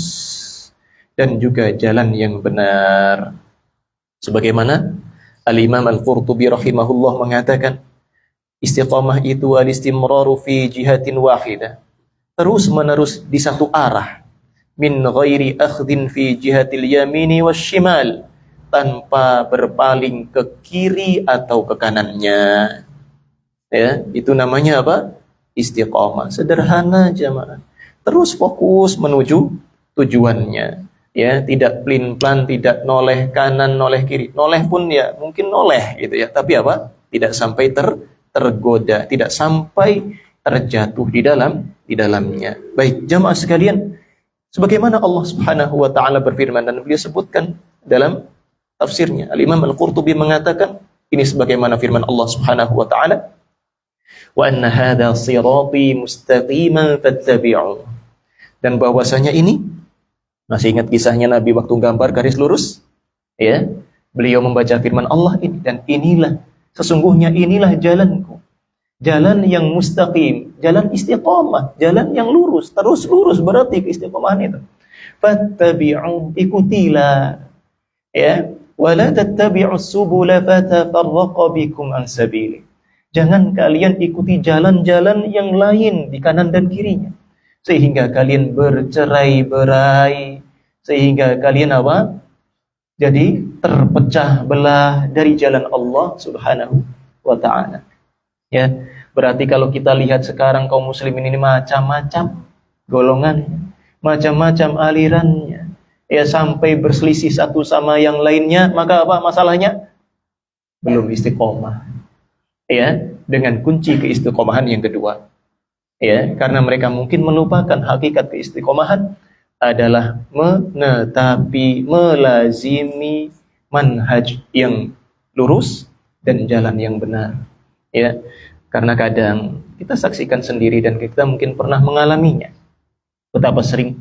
A: dan juga jalan yang benar. Sebagaimana Al-Imam Al-Qurtubi rahimahullah mengatakan, istiqamah itu al-istimraru fi jihatin wahidah, terus menerus di satu arah, min ghairi akhdhin fi jihatil yamini wasyimal, tanpa berpaling ke kiri atau ke kanannya. Ya, itu namanya apa? Istiqamah. Sederhana jemaah. Terus fokus menuju tujuannya. Ya, tidak plin-plan, tidak noleh kanan, noleh kiri. Noleh pun ya mungkin noleh gitu ya, tapi apa? Tidak sampai tergoda, tidak sampai terjatuh di dalamnya. Baik, jamaah sekalian, sebagaimana Allah Subhanahu wa taala berfirman dan beliau sebutkan dalam tafsirnya. Al-Imam Al-Qurtubi mengatakan, ini sebagaimana firman Allah Subhanahu wa taala, wa anna hadza sirati mustaqiman fattabi'u. Dan bahwasanya ini, masih ingat kisahnya Nabi waktu gambar garis lurus? Ya, beliau membaca firman Allah ini, dan inilah, sesungguhnya inilah jalanku. Jalan yang mustaqim, jalan istiqamah, jalan yang lurus, terus lurus berarti keistiqamahan itu. Fattabi'u, ikutilah. Ya, wala tattabi'us subula fatafarraqa bikum an sabili. Jangan kalian ikuti jalan-jalan yang lain di kanan dan kirinya, sehingga kalian bercerai-berai, sehingga kalian apa? Jadi terpecah belah dari jalan Allah Subhanahu wa taala. Ya, berarti kalau kita lihat sekarang kaum muslimin ini macam-macam golongannya, macam-macam alirannya, ya, sampai berselisih satu sama yang lainnya, maka apa masalahnya? Belum istiqomah. Ya, dengan kunci keistiqomahan yang kedua. Ya, karena mereka mungkin melupakan hakikat keistiqomahan adalah menetapi, melazimi manhaj yang lurus dan jalan yang benar. Ya, karena kadang kita saksikan sendiri dan kita mungkin pernah mengalaminya. Betapa sering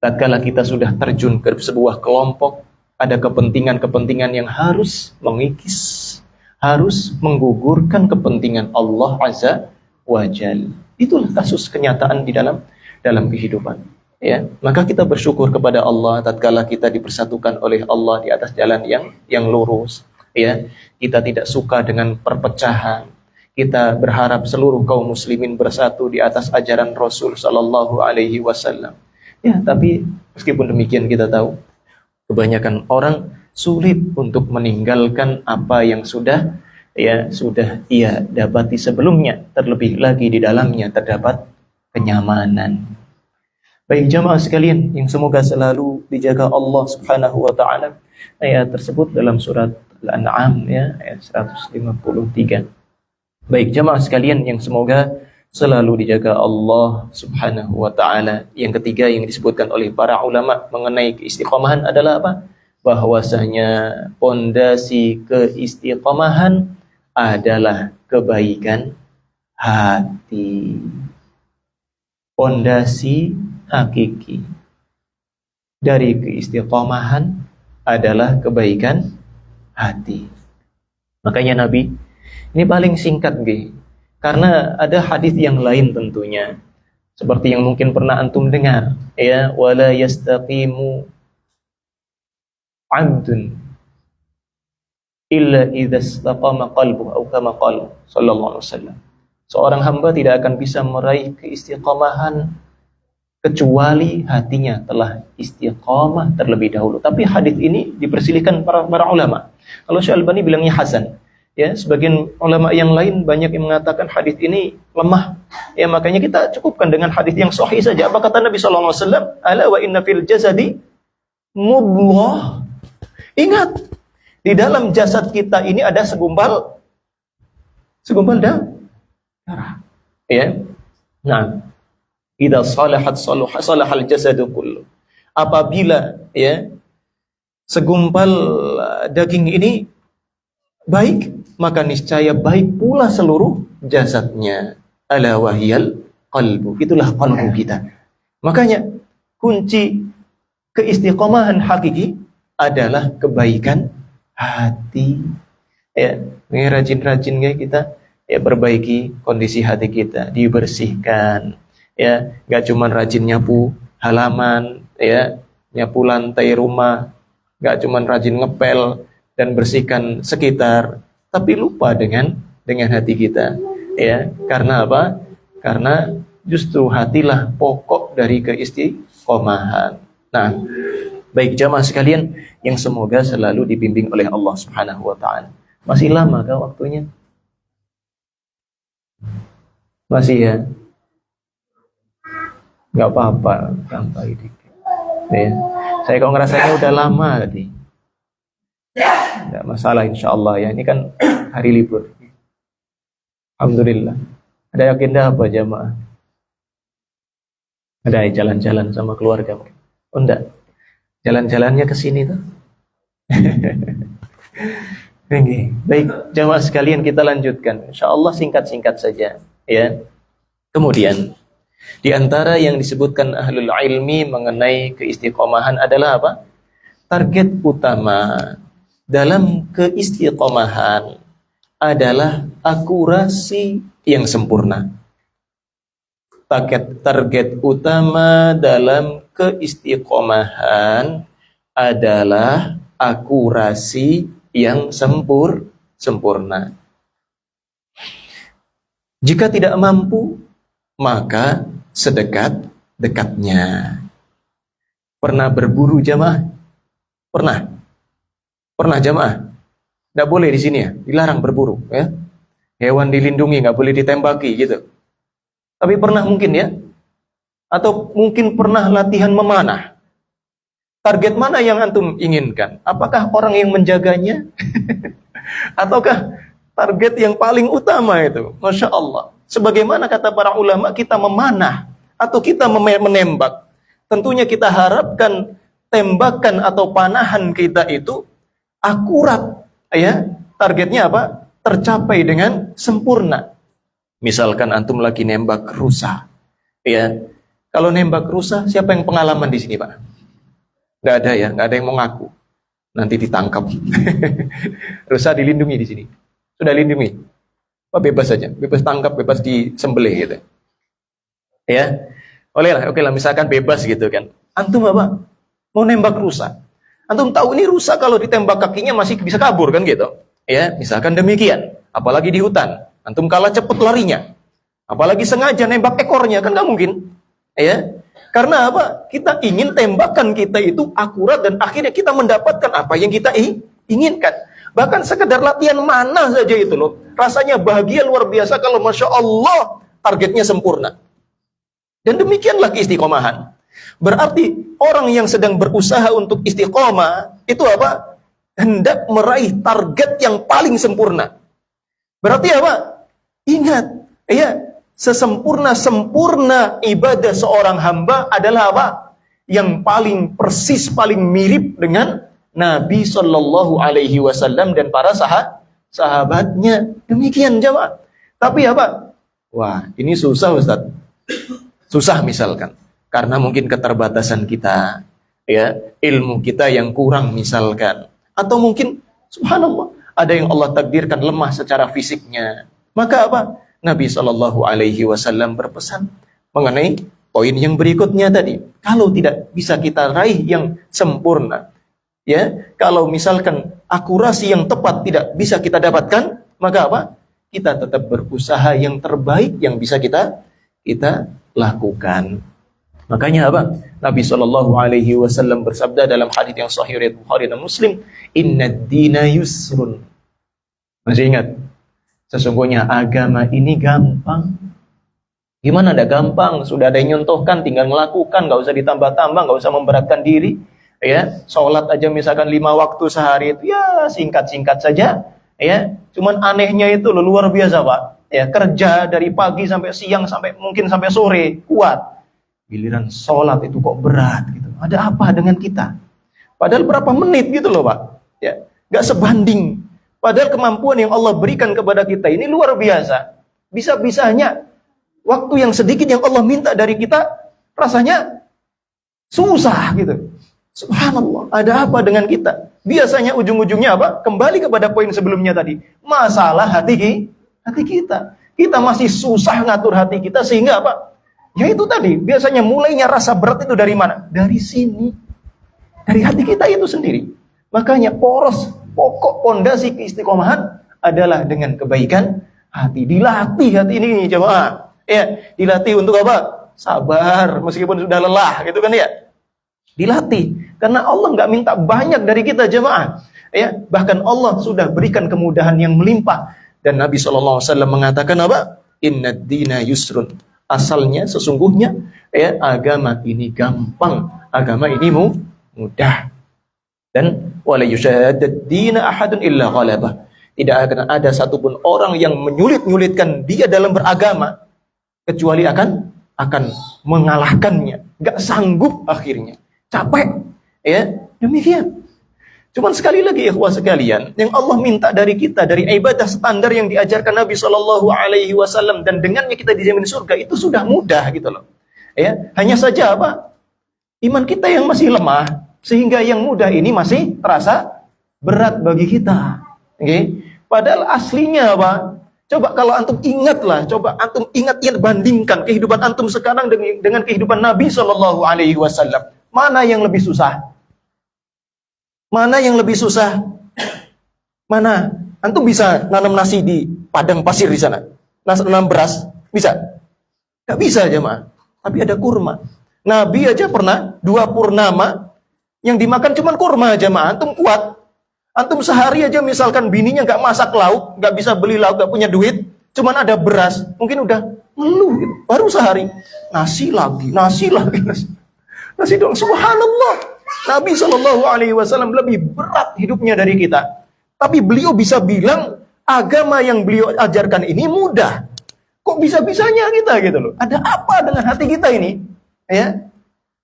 A: tatkala kita sudah terjun ke sebuah kelompok, ada kepentingan-kepentingan yang harus mengikis, harus menggugurkan kepentingan Allah Azza wa Jalla. Itulah kasus kenyataan di dalam kehidupan. Ya, maka kita bersyukur kepada Allah tatkala kita dipersatukan oleh Allah di atas jalan yang lurus. Ya, kita tidak suka dengan perpecahan. Kita berharap seluruh kaum muslimin bersatu di atas ajaran Rasul sallallahu alaihi wasallam. Ya, tapi meskipun demikian kita tahu kebanyakan orang sulit untuk meninggalkan apa yang sudah ia dapati sebelumnya, terlebih lagi di dalamnya terdapat kenyamanan. Baik jamaah sekalian yang semoga selalu dijaga Allah Subhanahu wa taala. Ayat tersebut dalam surat Al-An'am ya, ayat 153. Baik jamaah sekalian yang semoga selalu dijaga Allah Subhanahu wa taala. Yang ketiga yang disebutkan oleh para ulama mengenai keistiqomahan adalah apa? Bahwasanya pondasi keistiqomahan adalah kebaikan hati. Pondasi hakiki dari keistiqomahan adalah kebaikan hati. Makanya Nabi ini paling singkat karena ada hadis yang lain tentunya seperti yang mungkin pernah antum dengar ya, wala yastaqimu 'abdun illa idza istaqama qalbuhu atau kama qala sallallahu alaihi wasallam. Seorang hamba tidak akan bisa meraih keistiqomahan kecuali hatinya telah istiqamah terlebih dahulu. Tapi hadis ini dipersilihkan para ulama. Kalau Syekh Albani bilangnya hasan. Ya, sebagian ulama yang lain banyak yang mengatakan hadis ini lemah. Ya, makanya kita cukupkan dengan hadis yang sahih saja. Apa kata Nabi sallallahu alaihi wasallam? Ala wa inna fil jasadi mudghah. Ingat, di dalam jasad kita ini ada segumpal darah. Ya. Nah, idza salahat salahal jasadu kullu. Apabila ya segumpal daging ini baik, maka niscaya baik pula seluruh jasadnya. Ala wahiyal qalbu. Itulah qalbu kita. Makanya kunci keistiqomahan hakiki adalah kebaikan hati. Ya, rajin-rajin kita ya perbaiki kondisi hati kita, dibersihkan. Ya, enggak cuma rajin nyapu halaman, ya, nyapu lantai rumah, enggak cuma rajin ngepel dan bersihkan sekitar, tapi lupa dengan hati kita. Ya, karena apa? Karena justru hatilah pokok dari keistiqomahan. Nah, baik jamaah sekalian yang semoga selalu dibimbing oleh Allah Subhanahu wa taala. Masih lama kah waktunya? Masih ya? Enggak apa-apa, sampai dikit. Ya. Saya kalau ngerasanya udah lama tadi. Enggak masalah insyaallah ya. Ini kan hari libur. Alhamdulillah. Ada agenda apa jamaah? Ada jalan-jalan sama keluarga mungkin? Oh enggak. Jalan-jalannya ke sini tuh. Baik, jamaah sekalian kita lanjutkan. Insyaallah singkat-singkat saja ya. Kemudian di antara yang disebutkan ahlul ilmi mengenai keistiqomahan adalah apa? Target utama dalam keistiqomahan adalah akurasi yang sempurna. Target utama dalam keistiqomahan adalah akurasi yang sempurna. Jika tidak mampu, maka sedekat-dekatnya. Pernah berburu jamaah? Pernah jamaah? Tidak boleh di sini ya, dilarang berburu ya. Hewan dilindungi, nggak boleh ditembaki gitu. Tapi pernah mungkin ya? Atau mungkin pernah latihan memanah. Target mana yang antum inginkan? Apakah orang yang menjaganya? Ataukah target yang paling utama itu? Masya Allah. Sebagaimana kata para ulama, kita memanah atau kita menembak. Tentunya kita harapkan tembakan atau panahan kita itu akurat. Ya, targetnya apa? Tercapai dengan sempurna. Misalkan antum lagi nembak rusa. Ya, kalau nembak rusa, siapa yang pengalaman di sini, Pak? Nggak ada ya, nggak ada yang mau ngaku. Nanti ditangkap. Rusa dilindungi di sini. sudah lindungi. Bebas saja, bebas tangkap, bebas disembelih gitu. Ya, oke lah, misalkan bebas gitu kan. Antum apa? Mau nembak rusa. Antum tahu ini rusa kalau ditembak kakinya masih bisa kabur kan gitu. Ya, misalkan demikian. Apalagi di hutan, antum kalah cepet larinya. Apalagi sengaja nembak ekornya kan nggak mungkin. Ya, karena apa? Kita ingin tembakan kita itu akurat dan akhirnya kita mendapatkan apa yang kita inginkan. Bahkan sekedar latihan mana saja itu loh, rasanya bahagia luar biasa kalau Masya Allah targetnya sempurna. Dan demikianlah keistiqomahan. Berarti orang yang sedang berusaha untuk istiqomah itu apa? Hendak meraih target yang paling sempurna. Berarti apa? Ingat, ya, sesempurna-sempurna ibadah seorang hamba adalah apa? Yang paling persis, paling mirip dengan Nabi Shallallahu Alaihi Wasallam dan para sahabatnya. Demikian jamaah. Tapi apa? Wah, ini susah Ustaz. Susah misalkan. Karena mungkin keterbatasan kita, ya, ilmu kita yang kurang misalkan. Atau mungkin, subhanallah, ada yang Allah takdirkan lemah secara fisiknya. Maka apa? Nabi Shallallahu Alaihi Wasallam berpesan mengenai poin yang berikutnya tadi. Kalau tidak bisa kita raih yang sempurna, ya, kalau misalkan akurasi yang tepat tidak bisa kita dapatkan, maka apa? Kita tetap berusaha yang terbaik yang bisa kita lakukan. Makanya apa? Nabi Shallallahu Alaihi Wasallam bersabda dalam hadits yang sahih riwayat Bukhari dan Muslim, Innad dina yusrun. Masih ingat? Sesungguhnya agama ini gampang. Gimana ada gampang? Sudah ada yang nyontohkan, tinggal melakukan, nggak usah ditambah-tambah, nggak usah memberatkan diri. Ya, sholat aja misalkan 5 waktu sehari itu ya singkat-singkat saja. Ya, cuman anehnya itu luar biasa Pak. Ya, kerja dari pagi sampai siang sampai mungkin sampai sore kuat. Giliran sholat itu kok berat gitu. Ada apa dengan kita? Padahal berapa menit gitu loh Pak. Ya, nggak sebanding. Padahal kemampuan yang Allah berikan kepada kita ini luar biasa. Bisa-bisanya waktu yang sedikit yang Allah minta dari kita rasanya susah gitu. Subhanallah, ada apa dengan kita? Biasanya ujung-ujungnya apa? Kembali kepada poin sebelumnya tadi. Masalah hati kita. Kita masih susah ngatur hati kita sehingga apa? Ya itu tadi, biasanya mulainya rasa berat itu dari mana? Dari sini. Dari hati kita itu sendiri. Makanya pokok pondasi keistiqomahan adalah dengan kebaikan hati. Dilatih hati ini jemaah. Ya, dilatih untuk apa? Sabar meskipun sudah lelah, gitu kan ya? Dilatih. Karena Allah nggak minta banyak dari kita jemaah. Ya, bahkan Allah sudah berikan kemudahan yang melimpah. Dan Nabi SAW mengatakan apa? Innad dina yusrun. Asalnya sesungguhnya ya agama ini gampang, agama ini mudah. Dan wala yushaddad dina ahadun illa ghalabah. Tidak akan ada satupun orang yang menyulit-nyulitkan dia dalam beragama kecuali akan mengalahkannya. Gak sanggup akhirnya. Capek. Ya, demikian. Cuman sekali lagi ikhwah sekalian, yang Allah minta dari kita, dari ibadah standar yang diajarkan Nabi Shallallahu Alaihi Wasallam dan dengannya kita dijamin surga itu sudah mudah gitu loh. Ya, hanya saja apa? Iman kita yang masih lemah sehingga yang mudah ini masih terasa berat bagi kita. Okay? Padahal aslinya apa? Coba kalau antum ingatlah, coba antum ingat bandingkan kehidupan antum sekarang dengan kehidupan Nabi Shallallahu Alaihi Wasallam. Mana yang lebih susah? Mana yang lebih susah? Mana? Antum bisa nanam nasi di padang pasir di sana? Nanam beras? Bisa? Gak bisa jemaah. Tapi ada kurma. Nabi aja pernah 2 purnama yang dimakan cuma kurma jemaah. Antum kuat? Antum sehari aja misalkan bininya gak masak lauk, gak bisa beli lauk, gak punya duit, cuman ada beras, mungkin udah ngeluh gitu. Baru sehari. Nasi lagi. Nasi dong. Subhanallah. Nabi Shallallahu Alaihi Wasallam lebih berat hidupnya dari kita, tapi beliau bisa bilang agama yang beliau ajarkan ini mudah. Kok bisa-bisanya kita gitu loh? Ada apa dengan hati kita ini? Ya,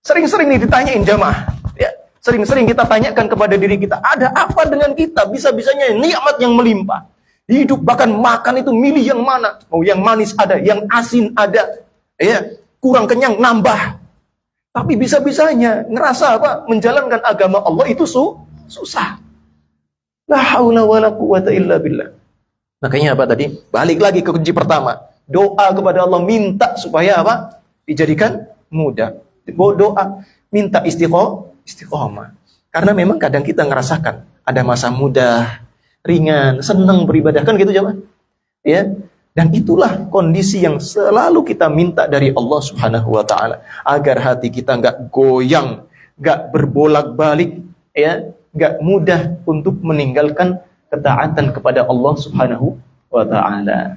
A: sering-sering nih ditanyain jamaah. Ya, sering-sering kita tanyakan kepada diri kita, ada apa dengan kita? Bisa-bisanya nikmat yang melimpah, hidup bahkan makan itu milih yang mana? Mau yang manis ada, yang asin ada. Ya, kurang kenyang nambah. Tapi bisa-bisanya ngerasa apa? Menjalankan agama Allah itu susah. La haula wala quwata illa billah. Makanya apa tadi? Balik lagi ke kunci pertama. Doa kepada Allah, minta supaya apa? Dijadikan mudah. Doa, minta istiqomah. Karena memang kadang kita ngerasakan ada masa mudah, ringan, senang beribadah, kan gitu jemaah. Ya. Dan itulah kondisi yang selalu kita minta dari Allah Subhanahu wa taala, agar hati kita enggak goyang, enggak berbolak-balik, ya, enggak mudah untuk meninggalkan ketaatan kepada Allah Subhanahu wa taala.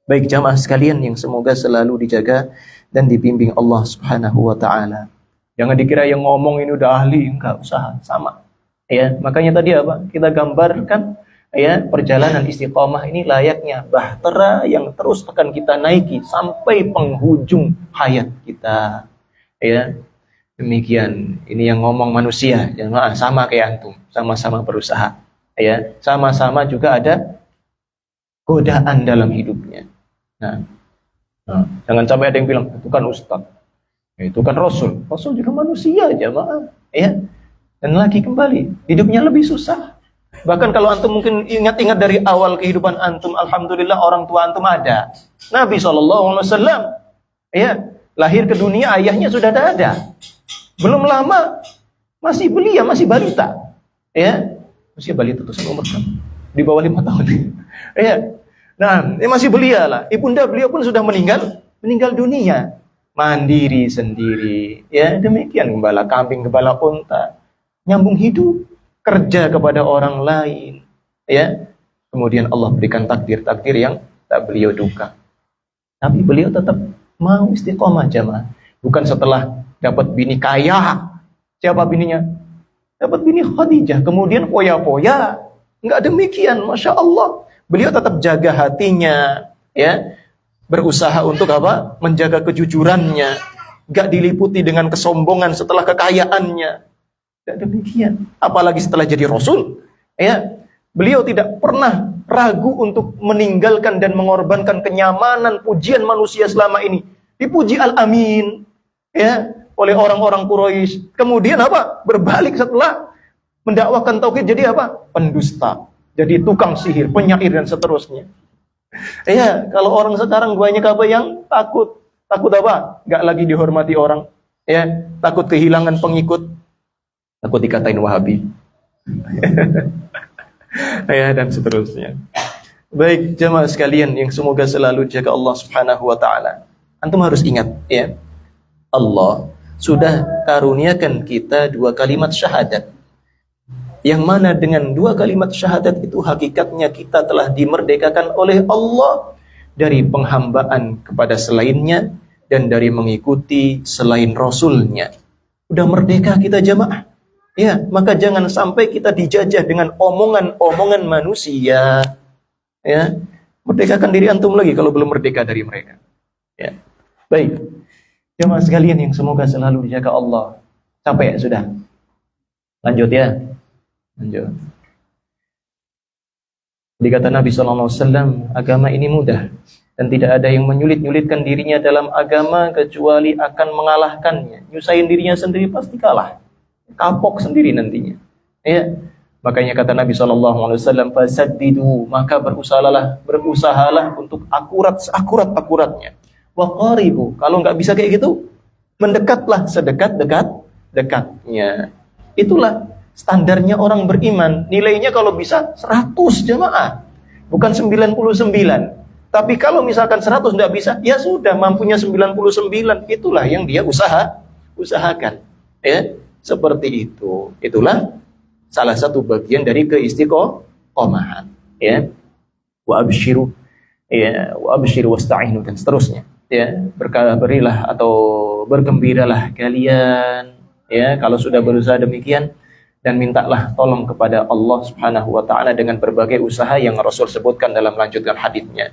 A: Baik jamaah sekalian yang semoga selalu dijaga dan dibimbing Allah Subhanahu wa taala. Jangan dikira yang ngomong ini udah ahli, enggak, usaha sama. Ya, makanya tadi apa? Kita gambarkan ya, perjalanan istiqomah ini layaknya bahtera yang terus akan kita naiki sampai penghujung hayat kita. Ya, demikian. Ini yang ngomong manusia, jamaah, sama kayak antum, sama-sama berusaha. Ya, sama-sama juga ada godaan dalam hidupnya. Nah, jangan sampai ada yang bilang itu kan ustaz, itu kan rasul. Rasul juga manusia, jamaah. Ya, dan lagi kembali hidupnya lebih susah. Bahkan kalau antum mungkin ingat-ingat dari awal kehidupan antum, alhamdulillah orang tua antum ada. Nabi SAW, ya, lahir ke dunia ayahnya sudah ada. Belum lama masih belia, masih balita. Ya, masih balita itu umur di bawah 5 tahun. Ya. Nah, ini masih belia lah. Ibunda beliau pun sudah meninggal dunia. Mandiri sendiri. Ya, demikian gembala kambing, gembala unta. Nyambung hidup. Kerja kepada orang lain, ya. Kemudian Allah berikan takdir-takdir yang tak beliau duga. Tapi beliau tetap mau istiqomah jamaah. Bukan setelah dapat bini kaya. Siapa bininya? Dapat bini Khadijah. Kemudian foya-foya. Enggak demikian, Masya Allah. Beliau tetap jaga hatinya, ya. Berusaha untuk apa? Menjaga kejujurannya. Enggak diliputi dengan kesombongan setelah kekayaannya. Tidak demikian. Apalagi setelah jadi Rasul, ya, beliau tidak pernah ragu untuk meninggalkan dan mengorbankan kenyamanan pujian manusia selama ini. Dipuji Al-Amin, ya, oleh orang-orang Quraisy. Kemudian apa? Berbalik setelah mendakwakan tauhid jadi apa? Pendusta, jadi tukang sihir, penyair dan seterusnya. Ya, kalau orang sekarang banyak apa yang takut apa? Gak lagi dihormati orang, ya, takut kehilangan pengikut. Takut dikatain Wahabi. Ya, dan seterusnya. Baik jemaah sekalian yang semoga selalu jaga Allah Subhanahu wa taala. Antum harus ingat, ya. Allah sudah karuniakan kita 2 kalimat syahadat. Yang mana dengan 2 kalimat syahadat itu hakikatnya kita telah dimerdekakan oleh Allah dari penghambaan kepada selainnya dan dari mengikuti selain Rasulnya. Udah merdeka kita jamaah. Ya, maka jangan sampai kita dijajah dengan omongan-omongan manusia. Ya, merdekakan diri antum lagi kalau belum merdeka dari mereka. Ya, baik. Jemaah sekalian yang semoga selalu dijaga Allah. Sampai ya sudah. Lanjut ya. Lanjut. Dikata Nabi SAW, agama ini mudah dan tidak ada yang menyulit-nyulitkan dirinya dalam agama kecuali akan mengalahkannya. Nyusahin dirinya sendiri pasti kalah. Kapok sendiri nantinya. Ya. Makanya kata Nabi SAW, fasaddidu, maka berusahalah untuk akurat-akuratnya. Wa qaribu, kalau nggak bisa kayak gitu, mendekatlah sedekat-dekatnya. Itulah standarnya orang beriman. Nilainya kalau bisa 100 jamaah, bukan 99. Tapi kalau misalkan 100 nggak bisa, ya sudah, mampunya 99. Itulah yang dia usahakan. Ya. Seperti itu. Itulah salah satu bagian dari keistiqomahan, ya. Wa absyiru, ya, wa absyiru wasta'inu dan seterusnya, ya. Berilah atau bergembiralah kalian, ya, kalau sudah berusaha demikian, dan mintalah tolong kepada Allah Subhanahu wa taala dengan berbagai usaha yang Rasul sebutkan dalam lanjutan hadisnya.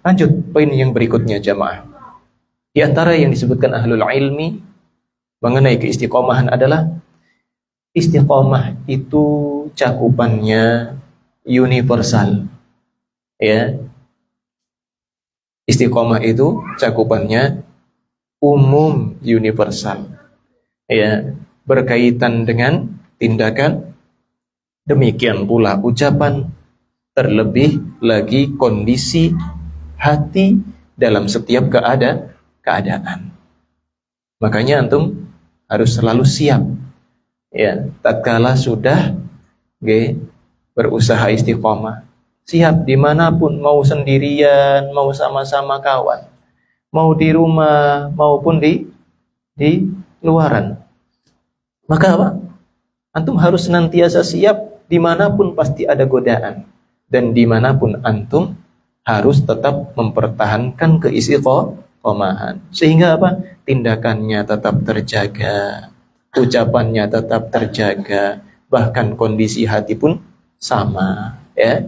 A: Lanjut poin yang berikutnya jamaah. Di antara yang disebutkan ahlul ilmi mengenai keistiqomahan adalah istiqomah itu cakupannya universal. Ya. Istiqomah itu cakupannya umum, universal. Ya, berkaitan dengan tindakan, demikian pula ucapan, terlebih lagi kondisi hati dalam setiap keadaan. Makanya antum harus selalu siap, ya, tatkala sudah berusaha istiqomah, siap dimanapun, mau sendirian, mau sama-sama kawan, mau di rumah maupun di luaran. Maka apa? Antum harus senantiasa siap, dimanapun pasti ada godaan, dan dimanapun antum harus tetap mempertahankan keistiqomahan, sehingga apa? Tindakannya tetap terjaga, ucapannya tetap terjaga, bahkan kondisi hati pun sama, ya.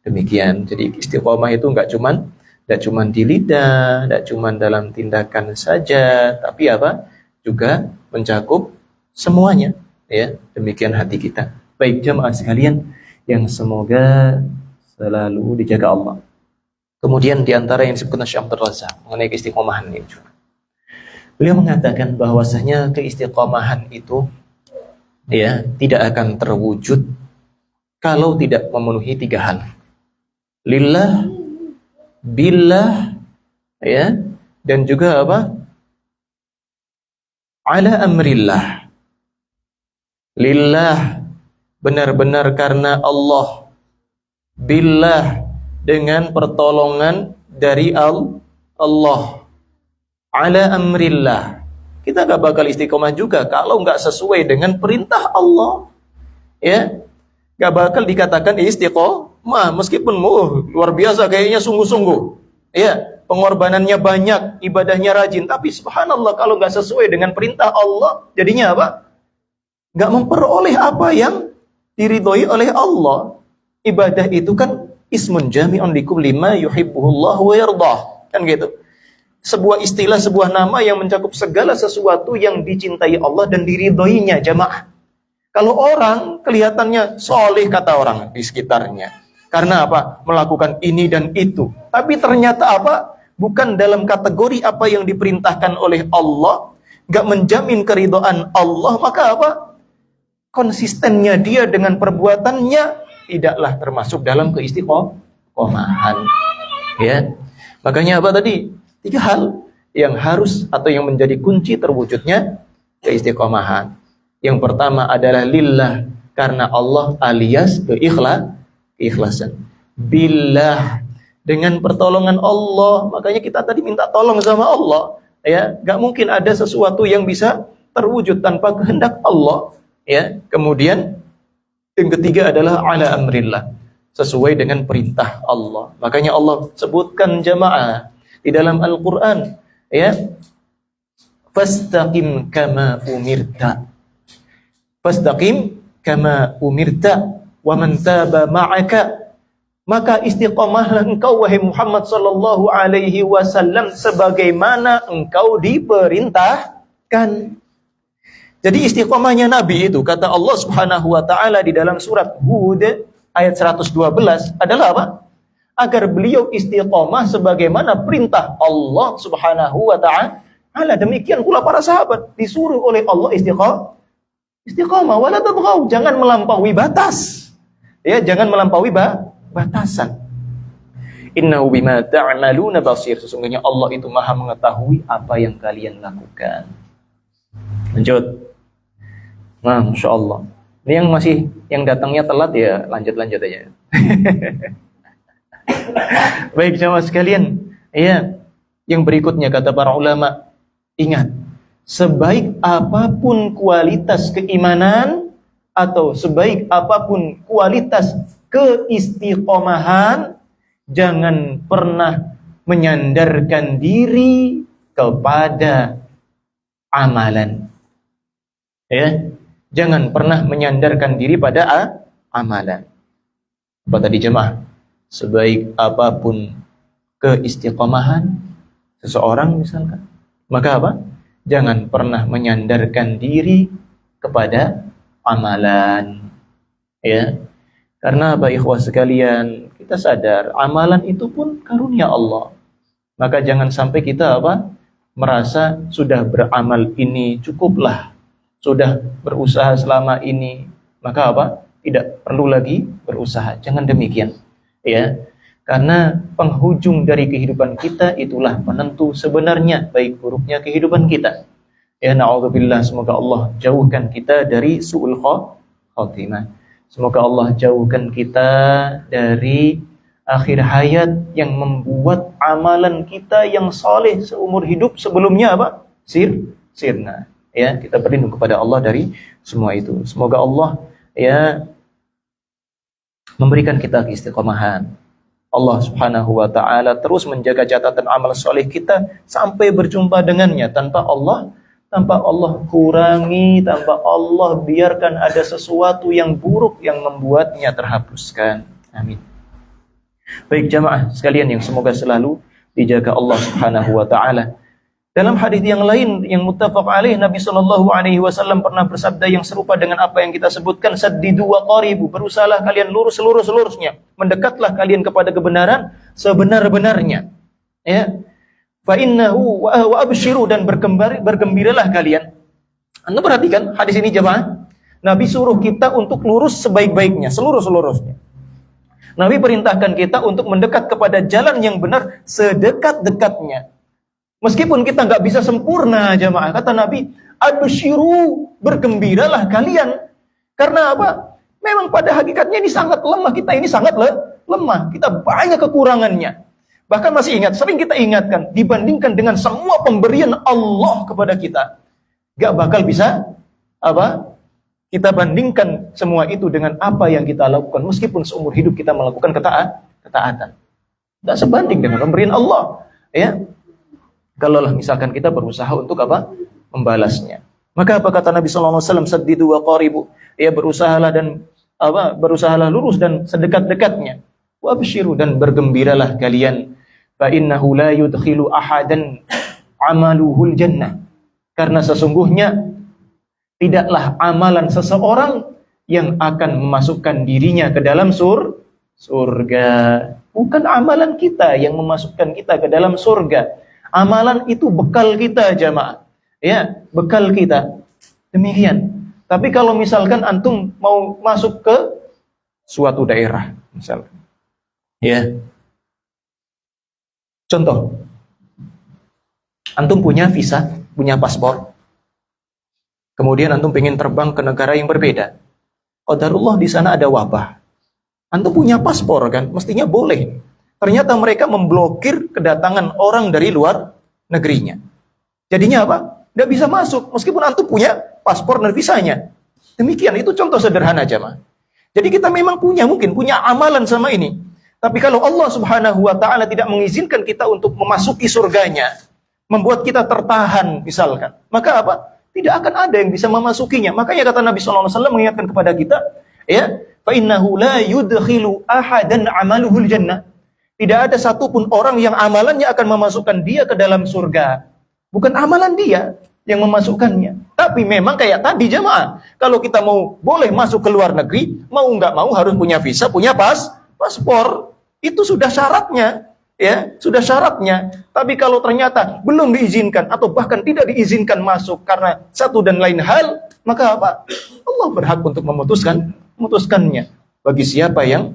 A: Demikian. Jadi istiqomah itu enggak cuman di lidah, enggak cuman dalam tindakan saja, tapi apa? Juga mencakup semuanya, ya. Demikian hati kita. Baik jamaah sekalian yang semoga selalu dijaga Allah. Kemudian di antara yang disebutkan Syekh Abdul Razak mengenai keistiqomahan ini juga, beliau mengatakan bahwasanya keistiqomahan itu, ya, tidak akan terwujud kalau tidak memenuhi 3 hal. Lillah, billah, ya, dan juga apa? Ala amrillah. Lillah, benar-benar karena Allah. Billah, dengan pertolongan dari Allah. Ala amrillah, kita gak bakal istiqomah juga kalau gak sesuai dengan perintah Allah, ya. Gak bakal dikatakan istiqomah meskipun luar biasa kayaknya sungguh-sungguh, ya, pengorbanannya banyak, ibadahnya rajin, tapi subhanallah kalau gak sesuai dengan perintah Allah, jadinya apa? Gak memperoleh apa yang diridhoi oleh Allah. Ibadah itu kan ismun jami'un likulli ma yuhibbuhullah wa yardah, kan gitu. Sebuah istilah, sebuah nama yang mencakup segala sesuatu yang dicintai Allah dan diridhoinya, jamaah. Kalau orang kelihatannya soleh kata orang di sekitarnya, karena apa? Melakukan ini dan itu, tapi ternyata apa? Bukan dalam kategori apa yang diperintahkan oleh Allah, gak menjamin keridhaan Allah, maka apa? Konsistennya dia dengan perbuatannya tidaklah termasuk dalam keistiqomahan, ya. Makanya apa tadi? 3 hal yang harus atau yang menjadi kunci terwujudnya keistiqomahan. Yang pertama adalah lillah, karena Allah, alias keikhlasan. Billah, dengan pertolongan Allah. Makanya kita tadi minta tolong sama Allah, ya. Gak mungkin ada sesuatu yang bisa terwujud tanpa kehendak Allah, ya. Kemudian yang ketiga adalah ala amrillah, sesuai dengan perintah Allah. Makanya Allah sebutkan jamaah di dalam Al-Quran, ya, fastaqim kama umirta, fastaqim kama umirta wa man taba ma'aka, maka istiqomahlah engkau wahai Muhammad sallallahu alaihi wasallam sebagaimana engkau diperintahkan. Jadi istiqomahnya Nabi itu, kata Allah Subhanahu wa taala di dalam surat Hud ayat 112 adalah apa? Agar beliau istiqomah sebagaimana perintah Allah Subhanahu wa ta'ala. Demikian pula para sahabat disuruh oleh Allah istiqomah, wala tabghaw, jangan melampaui batas. Ya, jangan melampaui batasan. Innahu bima ta'maluna basir, sesungguhnya Allah itu Maha mengetahui apa yang kalian lakukan. Lanjut. Nah, Masya Allah. Ini yang datangnya telat ya, lanjut aja. Baik jamaah sekalian, ya, yang berikutnya kata para ulama, ingat, sebaik apapun kualitas keimanan atau sebaik apapun kualitas keistiqomahan, jangan pernah menyandarkan diri kepada amalan, ya. Jangan pernah menyandarkan diri pada amalan. Apa tadi jemaah? Sebaik apapun keistiqomahan seseorang misalkan, maka apa? Jangan pernah menyandarkan diri kepada amalan, ya. Karena apa ikhwah sekalian, kita sadar amalan itu pun karunia Allah. Maka jangan sampai kita apa? Merasa sudah beramal ini cukuplah, sudah berusaha selama ini, maka apa? Tidak perlu lagi berusaha. Jangan demikian. Ya, karena penghujung dari kehidupan kita itulah penentu sebenarnya baik buruknya kehidupan kita. Ya, na'udzubillah, semoga Allah jauhkan kita dari su'ul khatimah. Semoga Allah jauhkan kita dari akhir hayat yang membuat amalan kita yang saleh seumur hidup sebelumnya apa? Sirna. Ya, kita berlindung kepada Allah dari semua itu. Semoga Allah ya memberikan kita keistiqomahan. Allah Subhanahu wa taala terus menjaga catatan amal soleh kita sampai berjumpa dengannya tanpa Allah kurangi, tanpa Allah biarkan ada sesuatu yang buruk yang membuatnya terhapuskan. Amin. Baik jamaah sekalian yang semoga selalu dijaga Allah Subhanahu wa taala. Dalam hadis yang lain yang muttafaq alaih, Nabi sallallahu alaihi wasallam pernah bersabda yang serupa dengan apa yang kita sebutkan, saddidu wa qaribu, berusahalah kalian lurus seluruh-seluruhnya, mendekatlah kalian kepada kebenaran sebenar-benarnya. Ya. Fa innahu wa abshiru, dan bergembiralah kalian. Anda perhatikan hadis ini jemaah. Nabi suruh kita untuk lurus sebaik-baiknya, seluruh-seluruhnya. Nabi perintahkan kita untuk mendekat kepada jalan yang benar sedekat-dekatnya. Meskipun kita nggak bisa sempurna jemaah, kata Nabi, abshiru, bergembiralah kalian. Karena apa? Memang pada hakikatnya ini sangat lemah, kita ini sangat lemah. Kita banyak kekurangannya. Bahkan masih ingat, sering kita ingatkan, dibandingkan dengan semua pemberian Allah kepada kita, gak bakal bisa apa? Kita bandingkan semua itu dengan apa yang kita lakukan, meskipun seumur hidup kita melakukan ketaatan. Gak sebanding dengan pemberian Allah. Ya, kalaulah misalkan kita berusaha untuk apa? Membalasnya. Maka apa kata Nabi SAW? Saddidu wa qaribu. Ya, berusahalah dan apa? Berusahalah lurus dan sedekat-dekatnya. Wa abshiru, dan bergembiralah kalian. Fa innahu la yudkhilu ahadan amaluhul jannah. Karena sesungguhnya tidaklah amalan seseorang yang akan memasukkan dirinya ke dalam surga. Bukan amalan kita yang memasukkan kita ke dalam surga. Amalan itu bekal kita jamaah. Ya, bekal kita. Demikian. Tapi kalau misalkan antum mau masuk ke suatu daerah, misalkan. Ya. Contoh. Antum punya visa, punya paspor. Kemudian antum pengen terbang ke negara yang berbeda. Qadarullah di sana ada wabah. Antum punya paspor kan, mestinya boleh. Ternyata mereka memblokir kedatangan orang dari luar negerinya. Jadinya apa? Nggak bisa masuk, meskipun antum punya paspor dan visanya. Demikian, itu contoh sederhana aja, mah. Jadi kita memang mungkin punya amalan sama ini. Tapi kalau Allah Subhanahu wa ta'ala tidak mengizinkan kita untuk memasuki surganya, membuat kita tertahan misalkan, maka apa? Tidak akan ada yang bisa memasukinya. Makanya kata Nabi SAW mengingatkan kepada kita, ya, fa innahu la yudkhilu ahadan amaluhul jannah. Tidak ada satupun orang yang amalannya akan memasukkan dia ke dalam surga. Bukan amalan dia yang memasukkannya. Tapi memang kayak tadi jemaah, kalau kita mau boleh masuk ke luar negeri, mau nggak mau harus punya visa, punya paspor. Itu sudah syaratnya, ya, sudah syaratnya. Tapi kalau ternyata belum diizinkan atau bahkan tidak diizinkan masuk karena satu dan lain hal, maka apa? Allah berhak untuk memutuskannya bagi siapa yang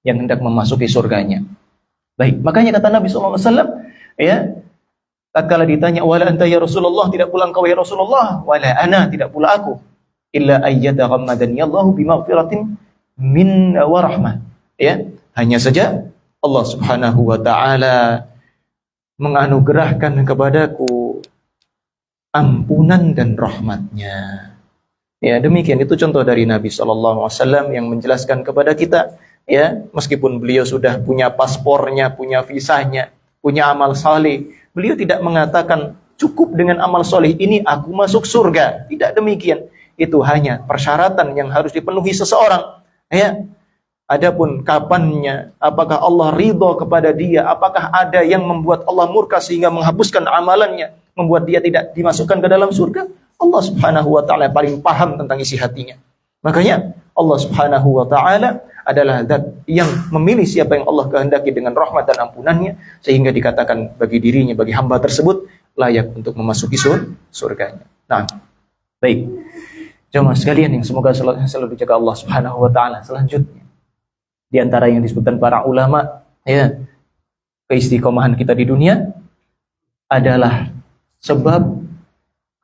A: hendak memasuki surganya. Baik, makanya kata Nabi SAW, ya, tatkala ditanya, wala anta ya Rasulullah, tidak pula engkau ya Rasulullah, wala ana, tidak pula aku, illa ayyataghammadani Allahu bimaghfiratin min wa rahmah. Ya, hanya saja Allah Subhanahu wa ta'ala menganugerahkan kepadaku ampunan dan rahmatnya. Ya, demikian itu contoh dari Nabi SAW yang menjelaskan kepada kita, ya, meskipun beliau sudah punya paspornya, punya visanya, punya amal saleh, beliau tidak mengatakan cukup dengan amal soleh ini aku masuk surga. Tidak demikian. Itu hanya persyaratan yang harus dipenuhi seseorang. Ya. Adapun kapannya, apakah Allah ridho kepada dia, apakah ada yang membuat Allah murka sehingga menghapuskan amalannya, membuat dia tidak dimasukkan ke dalam surga, Allah Subhanahu wa ta'ala paling paham tentang isi hatinya. Makanya Allah Subhanahu wa ta'ala adalah zat yang memilih siapa yang Allah kehendaki dengan rahmat dan ampunannya, sehingga dikatakan bagi dirinya, bagi hamba tersebut layak untuk memasuki surganya. Nah, baik. Jemaah sekalian yang semoga selalu dijaga Allah Subhanahu wa ta'ala. Selanjutnya, Di antara yang disebutkan para ulama, ya, keistiqomahan kita di dunia adalah sebab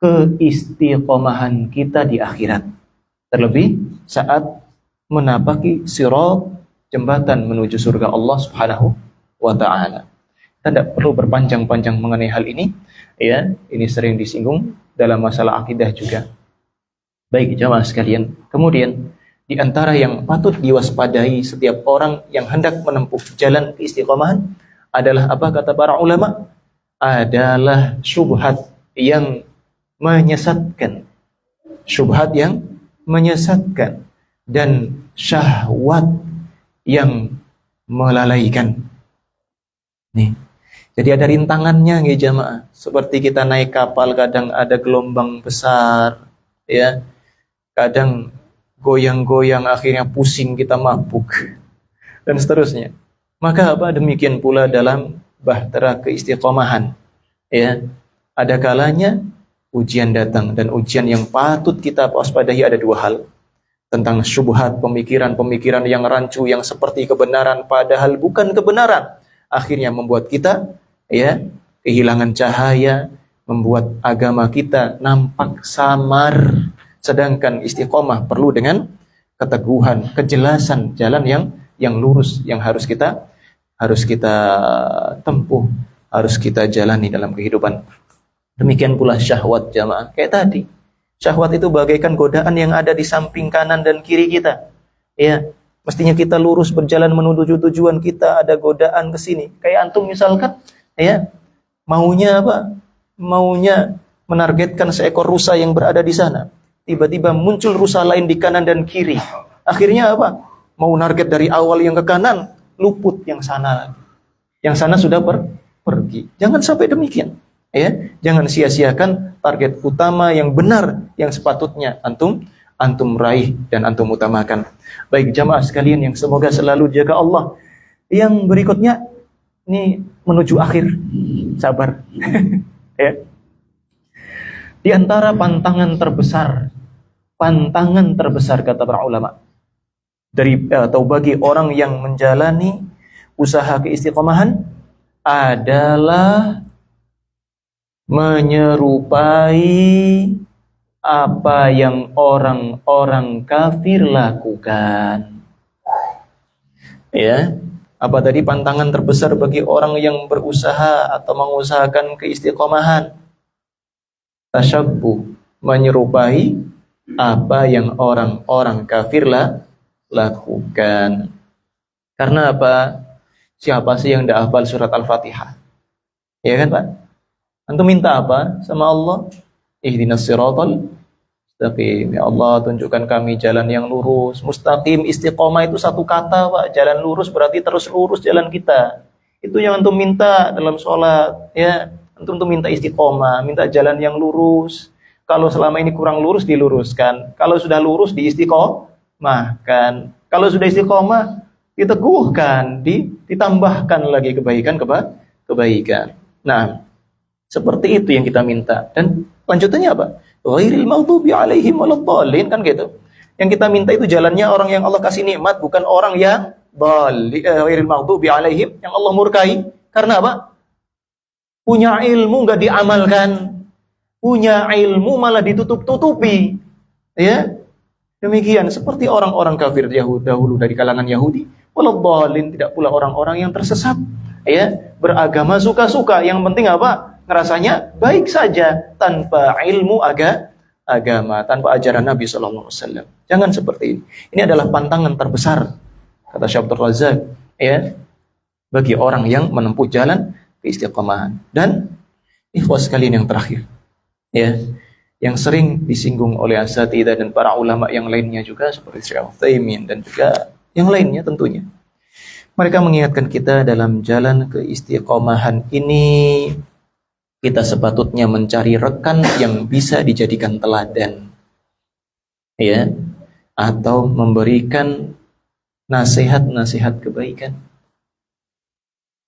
A: keistiqomahan kita di akhirat. Terlebih saat menapaki sirat, jembatan menuju surga Allah Subhanahu wa taala. Kita tidak perlu berpanjang-panjang mengenai hal ini, ya. Ini sering disinggung dalam masalah akidah juga. Baik jamaah sekalian, kemudian di antara yang patut diwaspadai setiap orang yang hendak menempuh jalan keistiqomahan adalah apa kata para ulama? Adalah syubhat yang menyesatkan. Syubhat yang menyesatkan dan syahwat yang melalaikan. Nih. Jadi ada rintangannya nggih jamaah. Seperti kita naik kapal kadang ada gelombang besar, ya. Kadang goyang-goyang akhirnya pusing kita mabuk dan seterusnya. Maka apa demikian pula dalam bahtera keistiqomahan, ya. Ada kalanya ujian datang, dan ujian yang patut kita waspadai ada dua hal. Tentang syubhat, pemikiran-pemikiran yang rancu yang seperti kebenaran padahal bukan kebenaran. Akhirnya membuat kita, ya, kehilangan cahaya, membuat agama kita nampak samar. Sedangkan istiqomah perlu dengan keteguhan, kejelasan jalan yang lurus yang harus kita tempuh, harus kita jalani dalam kehidupan. Demikian pula syahwat jamaah. Kayak tadi, syahwat itu bagaikan godaan yang ada di samping kanan dan kiri kita. Ya, mestinya kita lurus berjalan menuju tujuan kita, ada godaan ke sini. Kayak antum misalkan, ya, maunya apa? Maunya menargetkan seekor rusa yang berada di sana. Tiba-tiba muncul rusa lain di kanan dan kiri. Akhirnya apa? Mau target dari awal yang ke kanan, luput yang sana. Yang sana sudah pergi. Jangan sampai demikian. Ya, jangan sia-siakan target utama yang benar yang sepatutnya antum raih dan antum utamakan. Baik jamaah sekalian yang semoga selalu jaga Allah. Yang berikutnya ini menuju akhir. Sabar. Ya. Di antara pantangan terbesar kata para ulama atau bagi orang yang menjalani usaha keistiqomahan adalah menyerupai apa yang orang-orang kafir lakukan. Ya, apa tadi pantangan terbesar bagi orang yang berusaha atau mengusahakan keistiqomahan? Tasyabbuh, menyerupai apa yang orang-orang kafir lakukan. Karena apa? Siapa sih yang tidak hafal surat Al-Fatihah? Ya kan Pak? Antum minta apa sama Allah? Ihdinas siratal mustaqim. Ya Allah, tunjukkan kami jalan yang lurus. Mustaqim, istiqomah itu satu kata Pak. Jalan lurus berarti terus lurus jalan kita. Itu yang antum minta dalam sholat. Ya, antum minta istiqomah, minta jalan yang lurus. Kalau selama ini kurang lurus, diluruskan. Kalau sudah lurus, diistiqomahkan. Kalau sudah istiqomah, diteguhkan, ditambahkan lagi kebaikan. Nah, seperti itu yang kita minta. Dan lanjutannya apa? Ghairil maghdubi alaihim waladdallin, kan gitu. Yang kita minta itu jalannya orang yang Allah kasih nikmat, bukan orang yang ghairil maghdubi alaihim, yang Allah murkai. Karena apa? Punya ilmu nggak diamalkan, punya ilmu malah ditutup-tutupi. Ya, demikian seperti orang-orang kafir dahulu dari kalangan Yahudi. Waladdallin, tidak pula orang-orang yang tersesat. Ya, beragama suka-suka. Yang penting apa? Ngerasanya baik saja tanpa ilmu agama, tanpa ajaran Nabi SAW. Jangan seperti ini. Ini adalah pantangan terbesar, kata Syekh Abdul Razak, ya, bagi orang yang menempuh jalan keistiqomahan. Dan ikhwas sekalian yang terakhir, ya, yang sering disinggung oleh asatidzah dan para ulama yang lainnya juga seperti Syekh Utsaimin dan juga yang lainnya tentunya. Mereka mengingatkan kita dalam jalan keistiqomahan ini, kita sepatutnya mencari rekan yang bisa dijadikan teladan, ya, atau memberikan nasihat-nasihat kebaikan.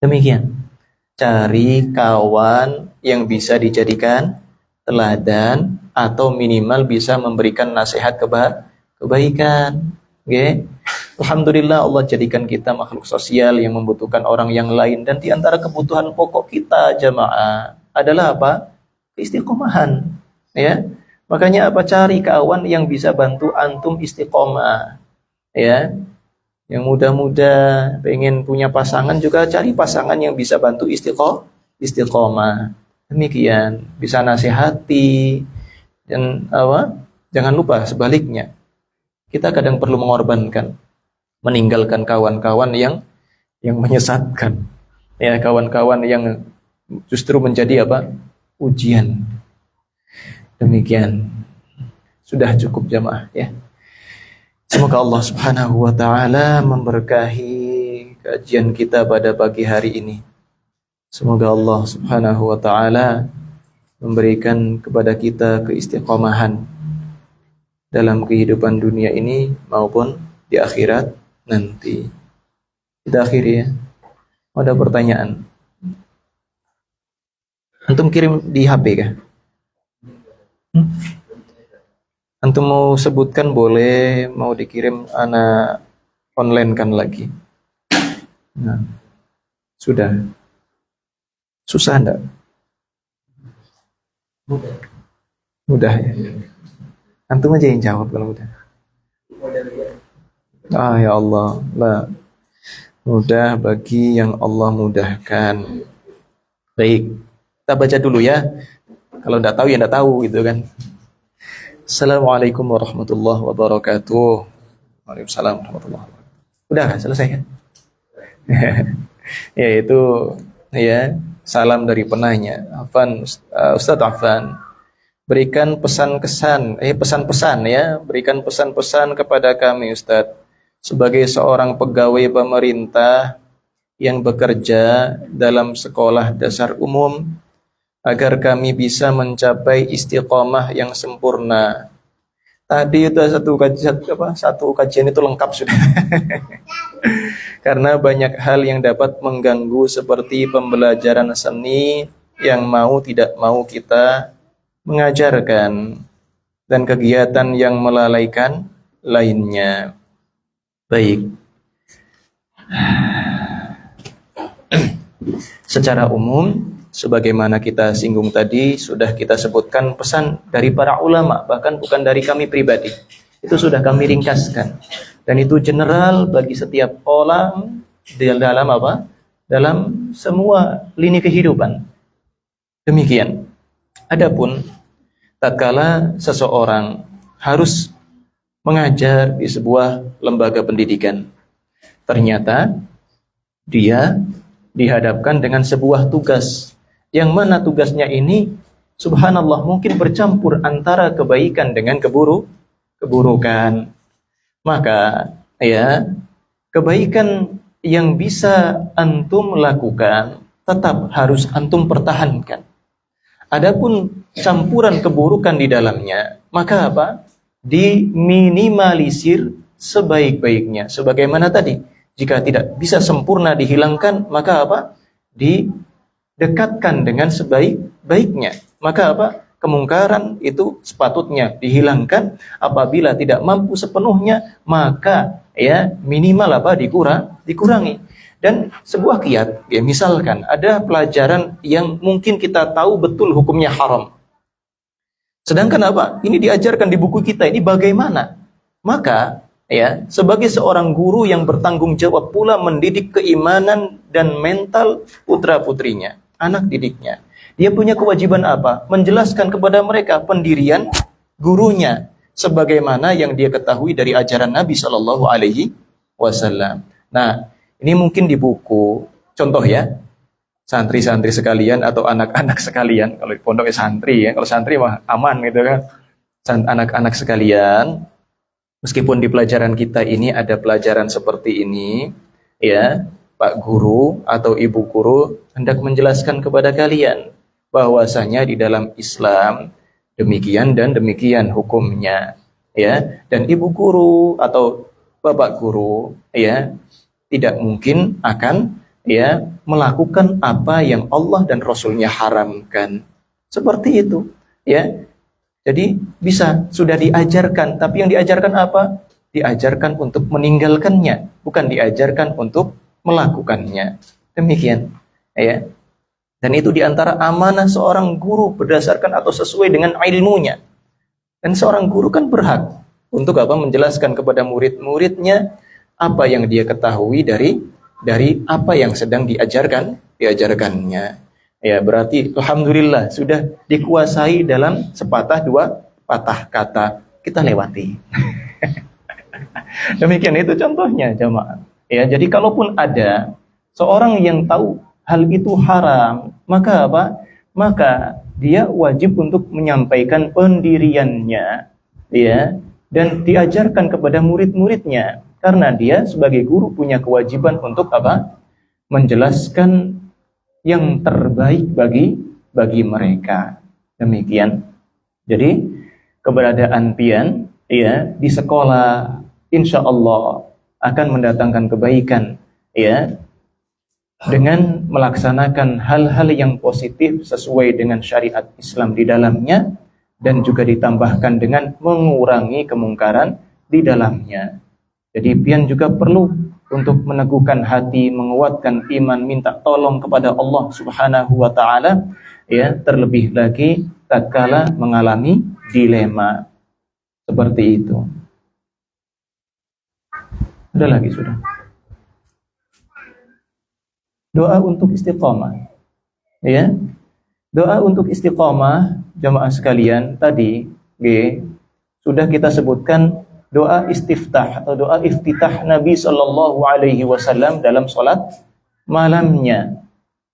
A: Demikian, cari kawan yang bisa dijadikan teladan atau minimal bisa memberikan nasihat kebaikan. Okay? Alhamdulillah Allah jadikan kita makhluk sosial yang membutuhkan orang yang lain, dan di antara kebutuhan pokok kita jamaah adalah apa? Istiqomahan, ya. Makanya apa? Cari kawan yang bisa bantu antum istiqomah, ya. Yang muda-muda pengen punya pasangan juga cari pasangan yang bisa bantu istiqomah. Demikian, bisa nasihati dan apa? Jangan lupa sebaliknya. Kita kadang perlu mengorbankan, meninggalkan kawan-kawan yang menyesatkan. Ya, kawan-kawan yang justru menjadi apa? Ujian. Demikian. Sudah cukup jamaah ya. Semoga Allah Subhanahu wa taala memberkahi kajian kita pada pagi hari ini. Semoga Allah Subhanahu wa taala memberikan kepada kita keistiqomahan dalam kehidupan dunia ini maupun di akhirat nanti. Kita akhiri ya. Ada pertanyaan? Antum kirim di HP kah? Antum mau sebutkan boleh, mau dikirim ana online kan lagi. Nah, sudah. Susah enggak? Mudah ya. Antum aja yang jawab kalau udah. Ah ya Allah, lah. Mudah bagi yang Allah mudahkan. Baik, kita baca dulu ya. Kalau enggak tahu ya enggak tahu gitu kan. Assalamualaikum warahmatullahi wabarakatuh. Waalaikumsalam warahmatullahi wabarakatuh. Udah selesai kan? Ya itu ya salam dari penanya. Afan Ustadz Afan, berikan pesan-pesan ya, berikan pesan-pesan kepada kami Ustadz sebagai seorang pegawai pemerintah yang bekerja dalam sekolah dasar umum, agar kami bisa mencapai istiqomah yang sempurna. Tadi itu satu kajian itu lengkap sudah. Karena banyak hal yang dapat mengganggu seperti pembelajaran seni yang mau tidak mau kita mengajarkan dan kegiatan yang melalaikan lainnya. Baik. Secara umum, sebagaimana kita singgung tadi, sudah kita sebutkan pesan dari para ulama, bahkan bukan dari kami pribadi. Itu sudah kami ringkaskan. Dan itu general bagi setiap orang dalam apa? Dalam semua lini kehidupan. Demikian. Adapun tatkala seseorang harus mengajar di sebuah lembaga pendidikan, ternyata dia dihadapkan dengan sebuah tugas, yang mana tugasnya ini subhanallah mungkin bercampur antara kebaikan dengan keburukan. Maka ya, kebaikan yang bisa antum lakukan tetap harus antum pertahankan. Adapun campuran keburukan di dalamnya, maka apa? Diminimalisir sebaik-baiknya. Sebagaimana tadi, jika tidak bisa sempurna dihilangkan, maka apa? Didekatkan dengan sebaik-baiknya. Maka apa? Kemungkaran itu sepatutnya dihilangkan. Apabila tidak mampu sepenuhnya, maka ya minimal apa? Dikurangi. Dan sebuah qiyat, ya misalkan ada pelajaran yang mungkin kita tahu betul hukumnya haram. Sedangkan apa? Ini diajarkan di buku kita, ini bagaimana? Maka ya, sebagai seorang guru yang bertanggung jawab pula mendidik keimanan dan mental putra-putrinya, anak didiknya, dia punya kewajiban apa? Menjelaskan kepada mereka pendirian gurunya, sebagaimana yang dia ketahui dari ajaran Nabi Shallallahu Alaihi Wasallam. Nah, ini mungkin di buku, contoh ya, santri-santri sekalian atau anak-anak sekalian. Kalau di pondok santri ya, kalau santri mah aman gitu kan. Anak-anak sekalian, meskipun di pelajaran kita ini ada pelajaran seperti ini, ya, Pak Guru atau Ibu Guru hendak menjelaskan kepada kalian bahwasanya di dalam Islam demikian dan demikian hukumnya, ya. Dan Ibu Guru atau Bapak Guru, ya, tidak mungkin akan ya melakukan apa yang Allah dan Rasulnya haramkan. Seperti itu, ya. Jadi bisa sudah diajarkan, tapi yang diajarkan apa? diajarkan untuk meninggalkannya, bukan diajarkan untuk melakukannya. Demikian, ya. Dan itu diantara amanah seorang guru berdasarkan atau sesuai dengan ilmunya. Dan seorang guru kan berhak untuk apa? Menjelaskan kepada murid-muridnya apa yang dia ketahui dari apa yang sedang diajarkannya. Ya, berarti alhamdulillah sudah dikuasai dalam sepatah dua patah kata, kita lewati. Demikian itu contohnya jamaah. Ya, jadi kalaupun ada seorang yang tahu hal itu haram, maka apa? Maka dia wajib untuk menyampaikan pendiriannya, ya, dan diajarkan kepada murid-muridnya, karena dia sebagai guru punya kewajiban untuk apa? Menjelaskan yang terbaik bagi mereka. Demikian. Jadi keberadaan pian, ya, di sekolah insya Allah akan mendatangkan kebaikan, ya, dengan melaksanakan hal-hal yang positif sesuai dengan syariat Islam di dalamnya, dan juga ditambahkan dengan mengurangi kemungkaran di dalamnya. Jadi pian juga perlu untuk meneguhkan hati, menguatkan iman, minta tolong kepada Allah Subhanahu wa taala, ya, terlebih lagi tatkala mengalami dilema seperti itu. Ada lagi sudah. Doa untuk istiqamah, ya. Doa untuk istiqamah jamaah sekalian tadi, sudah kita sebutkan doa istiftah atau doa iftitah Nabi Shallallahu Alaihi Wasallam dalam sholat malamnya.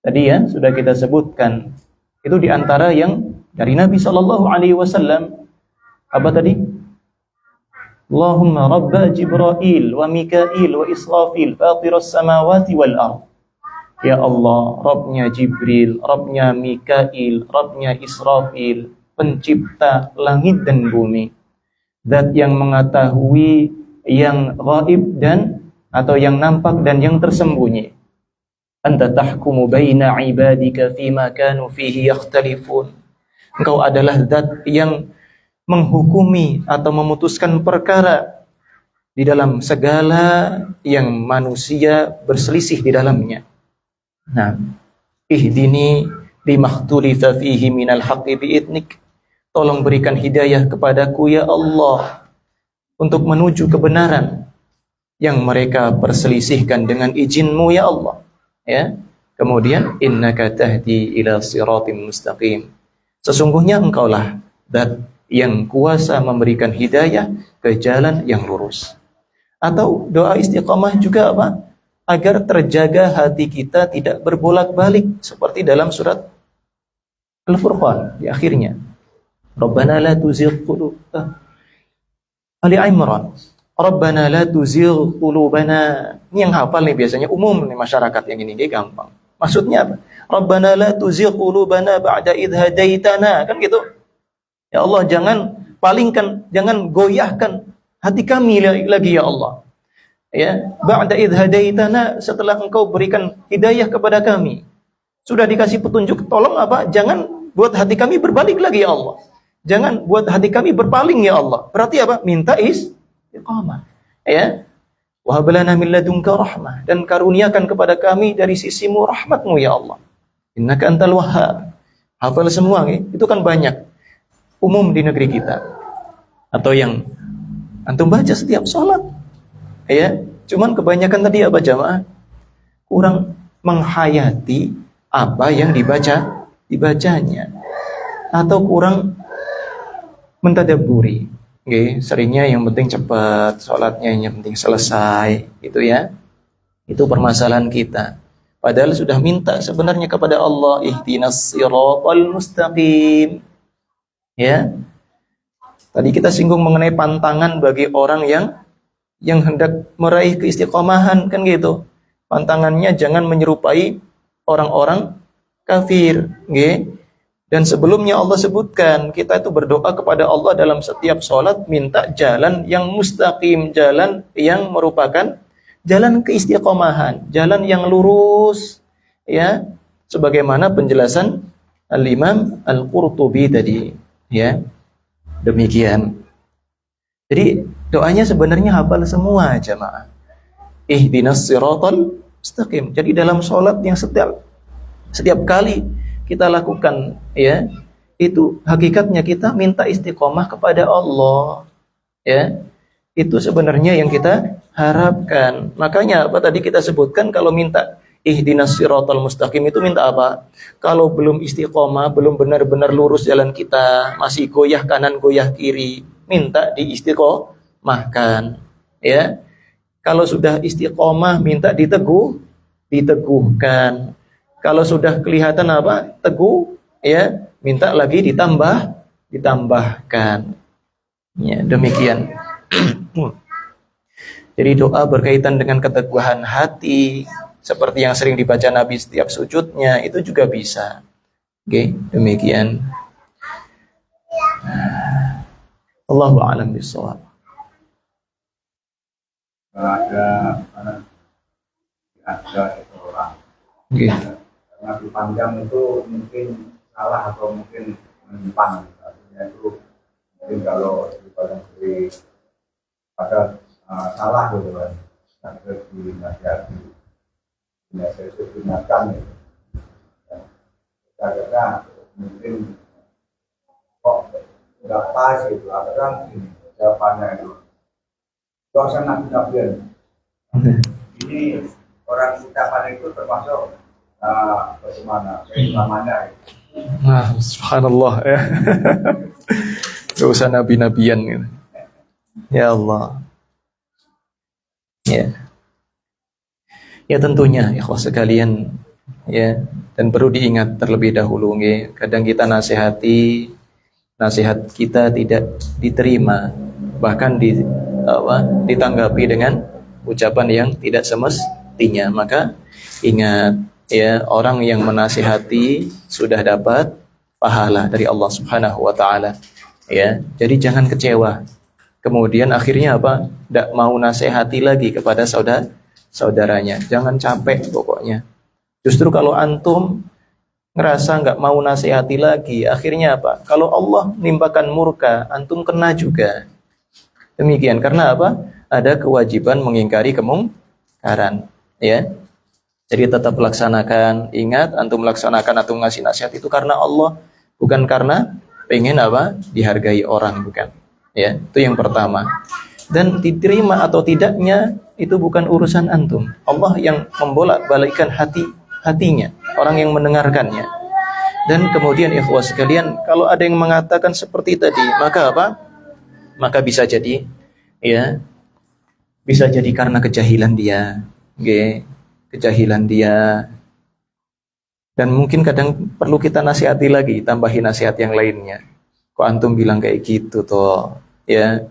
A: Tadi ya sudah kita sebutkan, itu diantara yang dari Nabi Shallallahu Alaihi Wasallam. Apa tadi? Allahumma Rabba Jibril wa Mikail wa Israfil fatiras samawati wal ard. Ya Allah, Rabbnya Jibril, Rabbnya Mikail, Rabbnya Israfil, pencipta langit dan bumi, zat yang mengetahui yang gaib dan atau yang nampak dan yang tersembunyi. Anta tahkumu baina ibadika fima kanu fihi yakhtalifun. Engkau adalah zat yang menghukumi atau memutuskan perkara di dalam segala yang manusia berselisih di dalamnya. Nah, ihdini limakhtulitha fihi minal haqqi bi'idnik. Tolong berikan hidayah kepadaku ya Allah untuk menuju kebenaran yang mereka perselisihkan dengan izin-Mu ya Allah. Ya. Kemudian innaka tahdi ila siratim mustaqim. Sesungguhnya Engkaulah zat yang kuasa memberikan hidayah ke jalan yang lurus. Atau doa istiqamah juga apa? Agar terjaga hati kita tidak berbolak-balik seperti dalam surat Al-Furqan di akhirnya. Rabbana la tuzigh qulubana. Ali Imran. Rabbana la tuzigh qulubana. Ini yang hafal nih biasanya umum nih masyarakat yang ini gampang. Maksudnya apa? Rabbana la tuzigh qulubana ba'da idh hadaitana, kan gitu. Ya Allah, jangan palingkan, jangan goyahkan hati kami lagi ya Allah. Ya, ba'da idh hadaitana, setelah Engkau berikan hidayah kepada kami. Sudah dikasih petunjuk, tolong apa? Jangan buat hati kami berbalik lagi ya Allah. Jangan buat hati kami berpaling ya Allah. Berarti apa? Minta istiqamah. Ya. Wa hab lana min ladunka rahmah, dan karuniakan kepada kami dari sisimu rahmatmu ya Allah. Innaka antal wahhab. Hafal semua itu kan banyak. Umum di negeri kita. Atau yang antum baca setiap sholat. Ya, cuman kebanyakan tadi apa jamaah? Kurang menghayati apa yang dibacanya, atau kurang mentadabburi. Seringnya yang penting cepat sholatnya, yang penting selesai, gitu ya. Itu permasalahan kita. Padahal sudah minta sebenarnya kepada Allah, ihdinas siratal mustaqim. Ya. Tadi kita singgung mengenai pantangan bagi orang yang hendak meraih keistiqomahan, kan gitu. Pantangannya jangan menyerupai orang-orang kafir, Dan sebelumnya Allah sebutkan, kita itu berdoa kepada Allah dalam setiap sholat, minta jalan yang mustaqim, jalan yang merupakan jalan keistiqomahan, jalan yang lurus, ya. Sebagaimana penjelasan Al-Imam Al-Qurtubi tadi, ya. Demikian. Jadi Doanya sebenarnya hafal semua jamaah. Ihdinas siratal mustaqim. Jadi dalam sholat yang setiap kali kita lakukan, ya, itu hakikatnya kita minta istiqomah kepada Allah, ya. Itu sebenarnya yang kita harapkan. Makanya apa tadi kita sebutkan, kalau minta ihdinas siratal mustaqim itu minta apa? Kalau belum istiqomah, belum benar-benar lurus jalan kita, masih goyah kanan goyah kiri, minta diistiqomahkan, ya. Kalau sudah istiqomah, minta diteguhkan. Kalau sudah kelihatan apa? Teguh, ya, minta lagi ditambahkan. Ya, demikian. Jadi doa berkaitan dengan keteguhan hati, seperti yang sering dibaca Nabi setiap sujudnya, itu juga bisa. Oke, demikian. Allahu a'lam bishawab.
B: Ada orang.
A: Oke.
B: Karena dipandang itu mungkin salah atau mungkin menyimpang. Artinya itu mungkin kalau dipandang dari ada salah gitu kan, harus dinasihati, diingatkan gitu. Karena mungkin kok nggak pas gitu, kadang ini jawabannya itu suasana nabi-nabian. Ini orang ucapan itu termasuk bagaimana keislamannya.
A: Nah, subhanallah ya. Gak usah nabi-nabian gitu. Ya Allah. Ya. Ya tentunya ikhwah sekalian, ya, dan perlu diingat terlebih dahulu nggih, kadang kita nasihati, nasihat kita tidak diterima, bahkan ditanggapi dengan ucapan yang tidak semestinya. Maka ingat, ya, orang yang menasihati sudah dapat pahala dari Allah Subhanahu wa taala. Ya, jadi jangan kecewa. Kemudian akhirnya apa? Tidak mau nasihati lagi kepada saudaranya. Jangan capek pokoknya. Justru kalau antum ngerasa nggak mau nasihati lagi, akhirnya apa? Kalau Allah nimpakan murka, antum kena juga. Demikian, karena apa? Ada kewajiban mengingkari kemungkaran, ya. Jadi tetap laksanakan. Ingat, antum laksanakan, antum ngasih nasihat itu karena Allah, bukan karena pengen apa? Dihargai orang, bukan. Ya, itu yang pertama. Dan diterima atau tidaknya itu bukan urusan antum. Allah yang membolak-balikkan hatinya, orang yang mendengarkannya. Dan kemudian ikhwah sekalian, kalau ada yang mengatakan seperti tadi, maka apa? Maka bisa jadi, ya, bisa jadi karena kejahilan dia, kejahilan dia. Dan mungkin kadang perlu kita nasihati lagi, tambahin nasihat yang lainnya. Kok antum bilang kayak gitu toh, ya?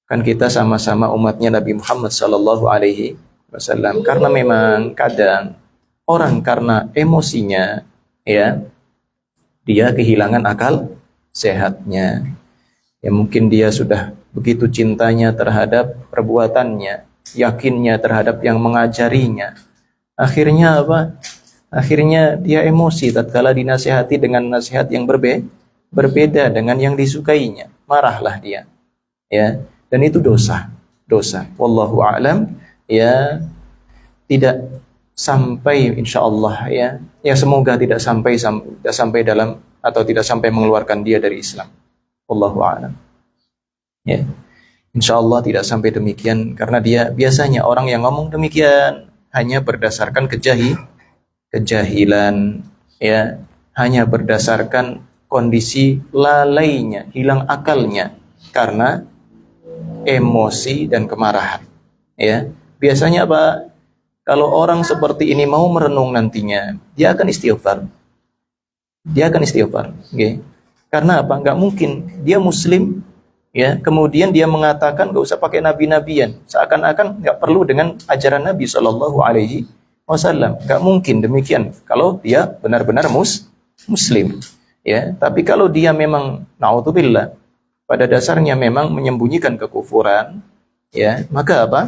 A: Kan kita sama-sama umatnya Nabi Muhammad sallallahu alaihi wasallam. Karena memang kadang orang karena emosinya, ya, dia kehilangan akal sehatnya. Ya mungkin dia sudah begitu cintanya terhadap perbuatannya, yakinnya terhadap yang mengajarinya. Akhirnya apa? Akhirnya dia emosi tatkala dinasihati dengan nasihat yang berbeda dengan yang disukainya. Marahlah dia. Ya, dan itu dosa. Wallahu a'lam. Ya, tidak sampai insyaallah, ya. Ya semoga tidak sampai dalam atau tidak sampai mengeluarkan dia dari Islam. Wallahu a'lam. Ya. Insyaallah tidak sampai demikian, karena dia biasanya orang yang ngomong demikian hanya berdasarkan kejahilan, ya, hanya berdasarkan kondisi lalainya, hilang akalnya karena emosi dan kemarahan. Ya, biasanya apa? Kalau orang seperti ini mau merenung nantinya, dia akan istighfar. Okay? Karena apa? Nggak mungkin dia Muslim, ya, kemudian dia mengatakan nggak usah pakai nabi-nabian, seakan-akan nggak perlu dengan ajaran Nabi Shallallahu Alaihi Wasallam. Nggak mungkin demikian kalau dia benar-benar Muslim, ya. Tapi kalau dia memang naudzubillah, pada dasarnya memang menyembunyikan kekufuran, ya, maka apa?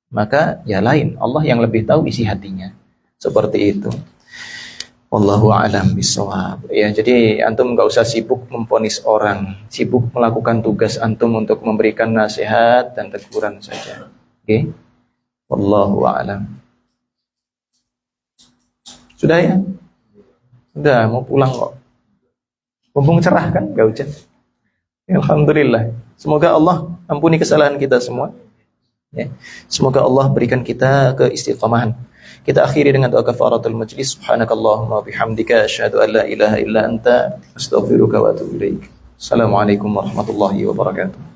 A: Maka ya lain, Allah yang lebih tahu isi hatinya. Seperti itu. Wallahu a'lam bishawab. Ya, jadi antum nggak usah sibuk memvonis orang, sibuk melakukan tugas antum untuk memberikan nasihat dan teguran saja. Oke? Wallahu a'lam. Sudah ya? Sudah, mau pulang kok. Mumpung cerah kan, nggak hujan. Alhamdulillah. Semoga Allah ampuni kesalahan kita semua. Ya. Semoga Allah berikan kita keistiqamahan. Kita akhiri dengan doa kafaratul majlis. Subhanakallahumma bihamdika asyhadu an la ilaha illa anta astaghfiruka wa atubu ilaik. Assalamualaikum warahmatullahi wabarakatuh.